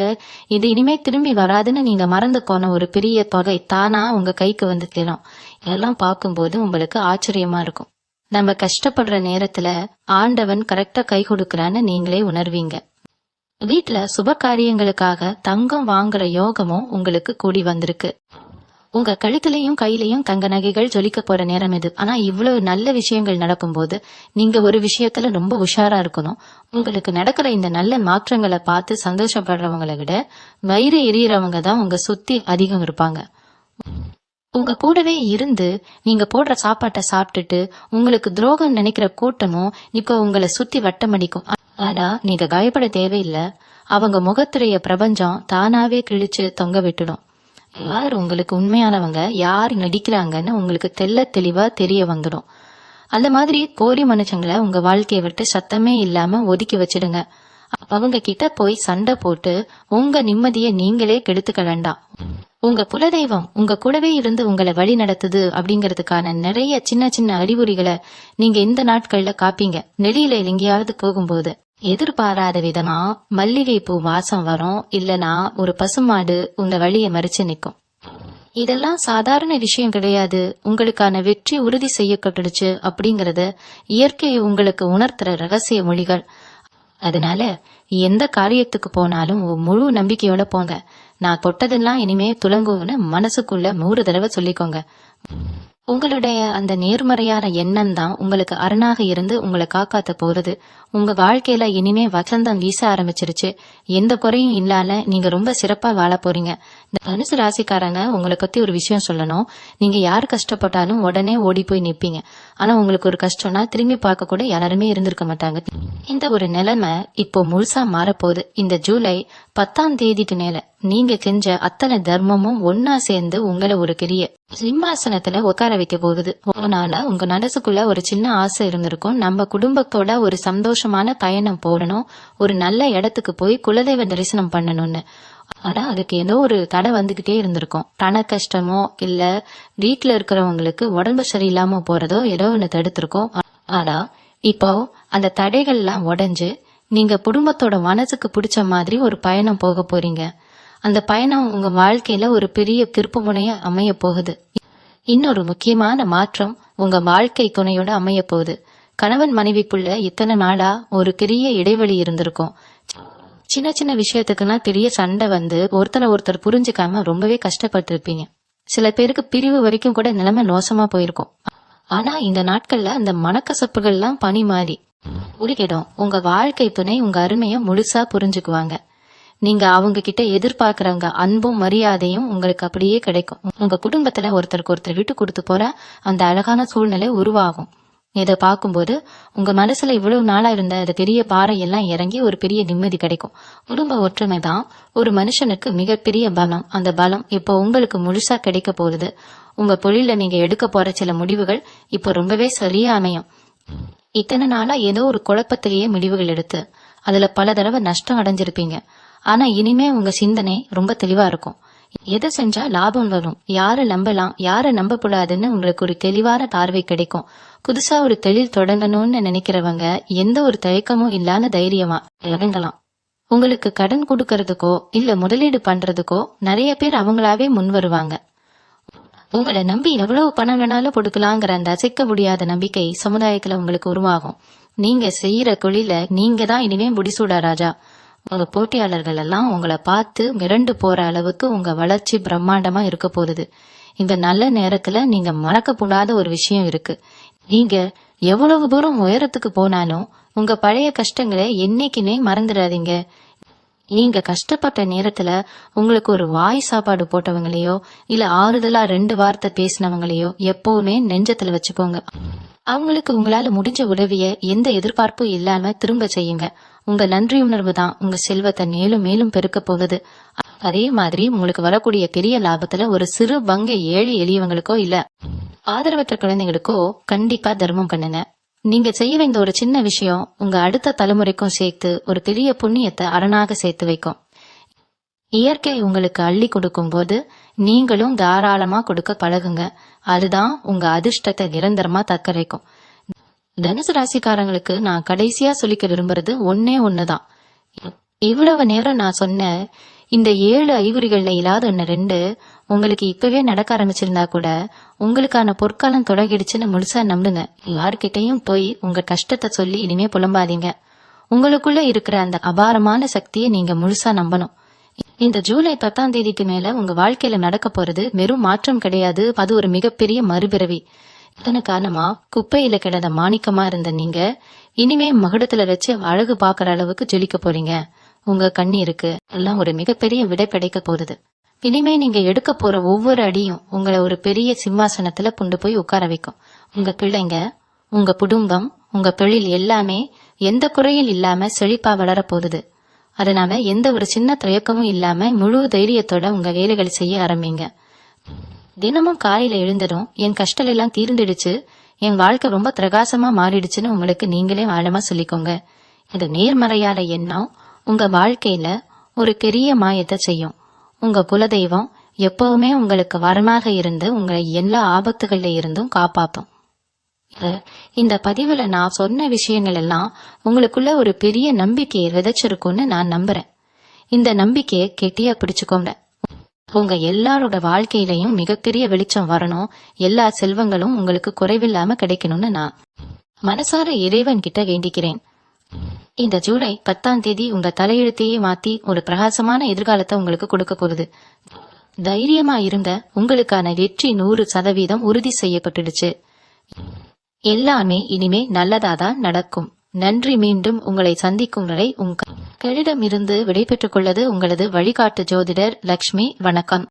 இது இனிமே திரும்பி வராதுன்னு நீங்க மறந்து போன ஒரு பெரிய தொகை தானா உங்க கைக்கு வந்து தேரும். இதெல்லாம் பார்க்கும்போது உங்களுக்கு ஆச்சரியமா இருக்கும். நம்ம கஷ்டப்படுற நேரத்துல ஆண்டவன் கரெக்டா கை கொடுக்கறான்னு நீங்களே உணர்வீங்க. வீட்டுல சுப காரியங்களுக்காக தங்கம் வாங்குற யோகமும் உங்களுக்கு கூடி வந்திருக்கு. உங்க கழுத்துலயும் கையிலயும் தங்க நகைகள் ஜொலிக்க போற நேரம் இது. ஆனா இவ்வளவு நல்ல விஷயங்கள் நடக்கும்போது நீங்க ஒரு விஷயத்துல ரொம்ப உஷாரா இருக்கணும். உங்களுக்கு நடக்கிற இந்த நல்ல மாற்றங்களை பார்த்து சந்தோஷப்படுறவங்களை விட வயிறு எரியறவங்க தான் உங்க சுத்தி அதிகம் இருப்பாங்க. உங்க கூடவே இருந்து நீங்க போடுற சாப்பாட்டை சாப்பிட்டுட்டு உங்களுக்கு துரோகம் நினைக்கிற கூட்டமும் இப்ப உங்களை சுத்தி வட்டமடிக்கும். ஆனா நீங்க பயப்பட தேவையில்லை. அவங்க முகத்துடைய பிரபஞ்சம் தானாவே கிழிச்சு தொங்க விட்டுடும். யார் உங்களுக்கு உண்மையானவங்க, யார் நடிக்கிறாங்கன்னு உங்களுக்கு தெளிவா தெரிய வந்துடும். அந்த மாதிரி போலி மனுஷங்களை உங்க வாழ்க்கையை விட்டு சத்தமே இல்லாம ஒதுக்கி வச்சிடுங்க. அவங்க கிட்ட போய் சண்டை போட்டு உங்க நிம்மதியை நீங்களே கெடுத்துக்க வேண்டாம். உங்க குலதெய்வம் உங்க கூடவே இருந்து உங்களை வழி நடத்துது அப்படிங்கறதுக்கான நிறைய சின்ன சின்ன அறிகுறிகளை நீங்க இந்த நாட்கள்ல காப்பீங்க. நெடியில எங்கேயாவது போகும்போது எதிர்பாராத விதமா மல்லிகை பூ வாசம் வரும், இல்லனா ஒரு பசுமாடு உங்க வழியை மறிச்சு நிக்கும். இதெல்லாம் சாதாரண விஷயம் கிடையாது. உங்களுக்கான வெற்றி உறுதி செய்யப்பட்டுடுச்சு அப்படிங்கறத இயற்கை உங்களுக்கு உணர்த்துற ரகசிய மொழிகள். அதனால எந்த காரியத்துக்கு போனாலும் முழு நம்பிக்கையோட போங்க. நான் தொட்டதெல்லாம் இனிமே துலங்குன்னு மனசுக்குள்ள 100 தடவை சொல்லிக்கோங்க. உங்களுடைய அந்த நேர்மறையான எண்ணம் தான் உங்களுக்கு அரணாக இருந்து உங்களை காக்காத்த போறது. உங்க வாழ்க்கையில இனிமே வசந்தம் வீச ஆரம்பிச்சிருச்சு. எந்த குறையும் இல்லாம நீங்க ரொம்ப சிறப்பா வாழ போறீங்க. இந்த தனுசு ராசிக்காரங்க உங்களை பத்தி ஒரு விஷயம் சொல்லணும். நீங்க யார் கஷ்டப்பட்டாலும் உடனே ஓடி போய் நிப்பீங்க. ஆனா உங்களுக்கு ஒரு கஷ்டம்னா திரும்பி பார்க்க கூட யாருமே இருந்திருக்க மாட்டாங்க. இந்த ஒரு நிலைமை இப்போ முழுசா மாறப்போகுது. இந்த ஜூலை 10ஆம் தேதிக்கு மேல நீங்க செஞ்ச அத்தனை தர்மமும் ஒன்னா சேர்ந்து உங்களை ஒரு பெரிய சிம்மாசனத்துல உட்கார வைக்க போகுது. அதனால உங்க மனசுக்குள்ள ஒரு சின்ன ஆசை இருந்திருக்கும், நம்ம குடும்பத்தோட ஒரு சந்தோஷமான பயணம் போடணும், ஒரு நல்ல இடத்துக்கு போய் குலதெய்வ தரிசனம் பண்ணணும்னு. ஆனா அதுக்கு ஏதோ ஒரு தடை வந்துகிட்டே இருந்திருக்கும். பண கஷ்டமோ இல்ல வீட்டுல இருக்கிறவங்களுக்கு உடம்பு சரியில்லாம போறதோ ஏதோ ஒண்ணு தடுத்திருக்கும். ஆனா இப்போ அந்த தடைகள் எல்லாம் உடைஞ்சு நீங்க குடும்பத்தோட மனசுக்கு பிடிச்ச மாதிரி ஒரு பயணம் போக போறீங்க. அந்த பயணம் உங்க வாழ்க்கையில ஒரு பெரிய திருப்பு முனைய அமைய போகுது. இன்னொரு முக்கியமான மாற்றம் உங்க வாழ்க்கை துணையோட அமைய போகுது. கணவன் மனைவிக்குள்ள இத்தனை நாளா ஒரு பெரிய இடைவெளி இருந்திருக்கும். சின்ன சின்ன விஷயத்துக்குலாம் பெரிய சண்டை வந்து ஒருத்தர் புரிஞ்சுக்காம ரொம்பவே கஷ்டப்பட்டு இருப்பீங்க. சில பேருக்கு பிரிவு வரைக்கும் கூட நிலைமை மோசமா போயிருக்கும். ஆனா இந்த நாட்கள்ல அந்த மனக்கசப்புகள் எல்லாம் பனி மாறி உருகிடும். உங்க வாழ்க்கை துணை உங்க அருமைய முழுசா புரிஞ்சுக்குவாங்க. நீங்க அவங்க கிட்ட எதிர்பார்க்கறவங்க அன்பும் மரியாதையும் உங்களுக்கு அப்படியே கிடைக்கும். உங்க குடும்பத்துல ஒருத்தருக்கு ஒருத்தர் விட்டு கொடுத்து போற அந்த அழகான சூழ்நிலை உருவாகும். இதை பார்க்கும்போது உங்க மனசுல இவ்வளவு நாளா இருந்த அந்த பெரிய பாறை எல்லாம் இறங்கி ஒரு பெரிய நிம்மதி கிடைக்கும். குடும்ப ஒற்றுமை தான் ஒரு மனுஷனுக்கு மிகப்பெரிய பலம். அந்த பலம் இப்போ உங்களுக்கு முழுசா கிடைக்க போகுது. உங்க தொழில நீங்க எடுக்க போற சில முடிவுகள் இப்போ ரொம்பவே சரியா அமையும். இத்தனை நாளா ஏதோ ஒரு குழப்பத்திலேயே முடிவுகள் எடுத்து அதுல பல தடவை நஷ்டம் அடைஞ்சிருப்பீங்க. ஆனா இனிமே உங்க சிந்தனை ரொம்ப தெளிவா இருக்கும். எதை செஞ்சா லாபம் வரும், யாரை நம்பலாம், யாரை நம்ப கூடாதுன்னு உங்களுக்கு ஒரு தெளிவான பார்வை கிடைக்கும். புதுசா ஒரு தொழில் தொடங்கணும்னு நினைக்கிறவங்க எந்த ஒரு தயக்கமும் இல்லாத தைரியமா இறங்கலாம். உங்களுக்கு கடன் கொடுக்கறதுக்கோ இல்ல முதலீடு பண்றதுக்கோ நிறைய பேர் அவங்களாவே முன் வருவாங்க. உங்களை நம்பி எவ்வளவு பணம் வேணாலும் கொடுக்கலாங்கிற அந்த அசைக்க முடியாத நம்பிக்கை சமுதாயத்துல உங்களுக்கு உருவாகும். நீங்க செய்யற தொழில நீங்க தான் இனிமே முடிசூடா ராஜா. உங்க போட்டியாளர்கள் எல்லாம் உங்களை பார்த்து மிரண்டு போற அளவுக்கு உங்க வளர்ச்சி பிரம்மாண்டமா இருக்க போகுது. இந்த நல்ல நேரத்துல நீங்க மறக்கப்படாத ஒரு விஷயம் இருக்கு. நீங்க எவ்வளவு தூரம் உயரத்துக்கு போனாலும் உங்க பழைய கஷ்டங்களை என்னைக்குமே மறந்துடாதீங்க. நீங்க கஷ்டப்பட்ட நேரத்துல உங்களுக்கு ஒரு வாய் சாப்பாடு போட்டவங்களையோ இல்ல ஆறுதலா 2 வார்த்தை பேசினவங்களையோ எப்பவுமே நெஞ்சத்துல வச்சுக்கோங்க. அவங்களுக்கு உங்களால முடிஞ்ச உதவிய எந்த எதிர்பார்ப்பும் இல்லாம திரும்ப செய்யுங்க. உங்க நன்றி உணர்வு தான் உங்க செல்வத்தை மேலும் மேலும் பெருக்க போகுது. அதே மாதிரி உங்களுக்கு வரக்கூடிய பெரிய லாபத்துல ஒரு சிறு பங்கு ஏழை எளியவங்களுக்கோ இல்ல ஆதரவற்ற குழந்தைகளுக்கோ கண்டிப்பா தர்மம் பண்ணுங்க. நீங்க செய்ய வேண்டிய ஒரு சின்ன விஷயம் உங்க அடுத்த தலைமுறைக்கும் சேர்த்து ஒரு பெரிய புண்ணியத்தை அரணாக சேர்த்து வைக்கும். இயற்கை உங்களுக்கு அள்ளி கொடுக்கும் போது நீங்களும் தாராளமா கொடுக்க பழகுங்க. அதுதான் உங்க அதிர்ஷ்டத்தை நிரந்தரமா தக்கரைக்கும். தனுசு ராசிக்காரங்களுக்கு நான் கடைசியா சொல்லிக்க விரும்புறது ஒண்ணுதான். இவ்வளவு நேரம் நான் சொன்ன இந்த 7 அறிகுறிகள்ல இல்லாத 2 உங்களுக்கு இப்பவே நடக்க ஆரம்பிச்சிருந்தா கூட உங்களுக்கான பொற்காலம் தொடங்கிடுச்சுன்னு முழுசா நம்புங்க. யாருக்கிட்டையும் போய் உங்க கஷ்டத்தை சொல்லி இனிமே புலம்பாதீங்க. உங்களுக்குள்ள இருக்கிற அந்த அபாரமான சக்தியை நீங்க முழுசா நம்பணும். இந்த ஜூலை 10ஆம் தேதிக்கு மேல உங்க வாழ்க்கையில நடக்க போறது வெறும் மாற்றம் கிடையாது, அது ஒரு மிகப்பெரிய மறுபிறவி. இதன காரணமா குப்பையில கிடந்த மாணிக்கமா இருந்த நீங்க இனிமே மகுடத்துல வச்சு அழகு பாக்குற அளவுக்கு ஜொலிக்க போறீங்க. உங்க கண்ணீருக்கு எல்லாம் ஒரு மிகப்பெரிய விடை கிடைக்க போகுது. இனிமே நீங்க எடுக்க போற ஒவ்வொரு அடியும் உங்களை ஒரு பெரிய சிம்மாசனத்துல கொண்டு போய் உட்கார வைக்கும். உங்க பிள்ளைங்க, உங்க குடும்பம், உங்க தொழில் எல்லாமே எந்த குறையும் இல்லாம செழிப்பா வளர போகுது. அதனால எந்த ஒரு சின்ன தயக்கமும் இல்லாம முழு தைரியத்தோட உங்க வேலைகளை செய்ய ஆரம்பிங்க. தினமும் காலையில எழுந்ததும் என் கஷ்டம் எல்லாம் தீர்ந்துடுச்சு, என் வாழ்க்கை ரொம்ப பிரகாசமா மாறிடுச்சுன்னு உங்களுக்கு நீங்களே ஆழமா சொல்லிக்கோங்க. இந்த நேர்மறையான எண்ணம் உங்க வாழ்க்கையில ஒரு பெரிய மாயத்தை செய்யும். உங்க குலதெய்வம் எப்பவுமே உங்களுக்கு வரமாக இருந்து உங்களை எல்லா ஆபத்துகள்ல இருந்தும் காப்பாற்றும். இந்த பதிவுல நான் சொன்ன விஷயங்கள் எல்லாம் உங்களுக்குள்ள ஒரு பெரிய நம்பிக்கையை விதைச்சிருக்கும்னு நான் நம்புறேன். இந்த நம்பிக்கையை கெட்டியா பிடிச்சுக்கோங்க. உங்க எல்லாரோட வாழ்க்கையிலையும் மிகப்பெரிய வெளிச்சம் வரணும், எல்லா செல்வங்களும் உங்களுக்கு குறைவில்லாம கிடைக்கணும்னு நான் மனசார இறைவன் கிட்ட வேண்டிக்கிறேன். இந்த ஜூலை 10ஆம் தேதி உங்க தலையெழுத்தையே மாத்தி ஒரு பிரகாசமான எதிர்காலத்தை உங்களுக்கு கொடுக்க போகுது. தைரியமா இருங்க, உங்களுக்கான வெற்றி 100% உறுதி செய்யப்பட்டுடுச்சு. எல்லாமே இனிமே நல்லதாதான் நடக்கும். நன்றி. மீண்டும் உங்களை சந்திக்கும் வரை உங்களிடமிருந்து விடைபெற்றுக் கொள்வது உங்களது வழிகாட்டு ஜோதிடர் லக்ஷ்மி. வணக்கம்.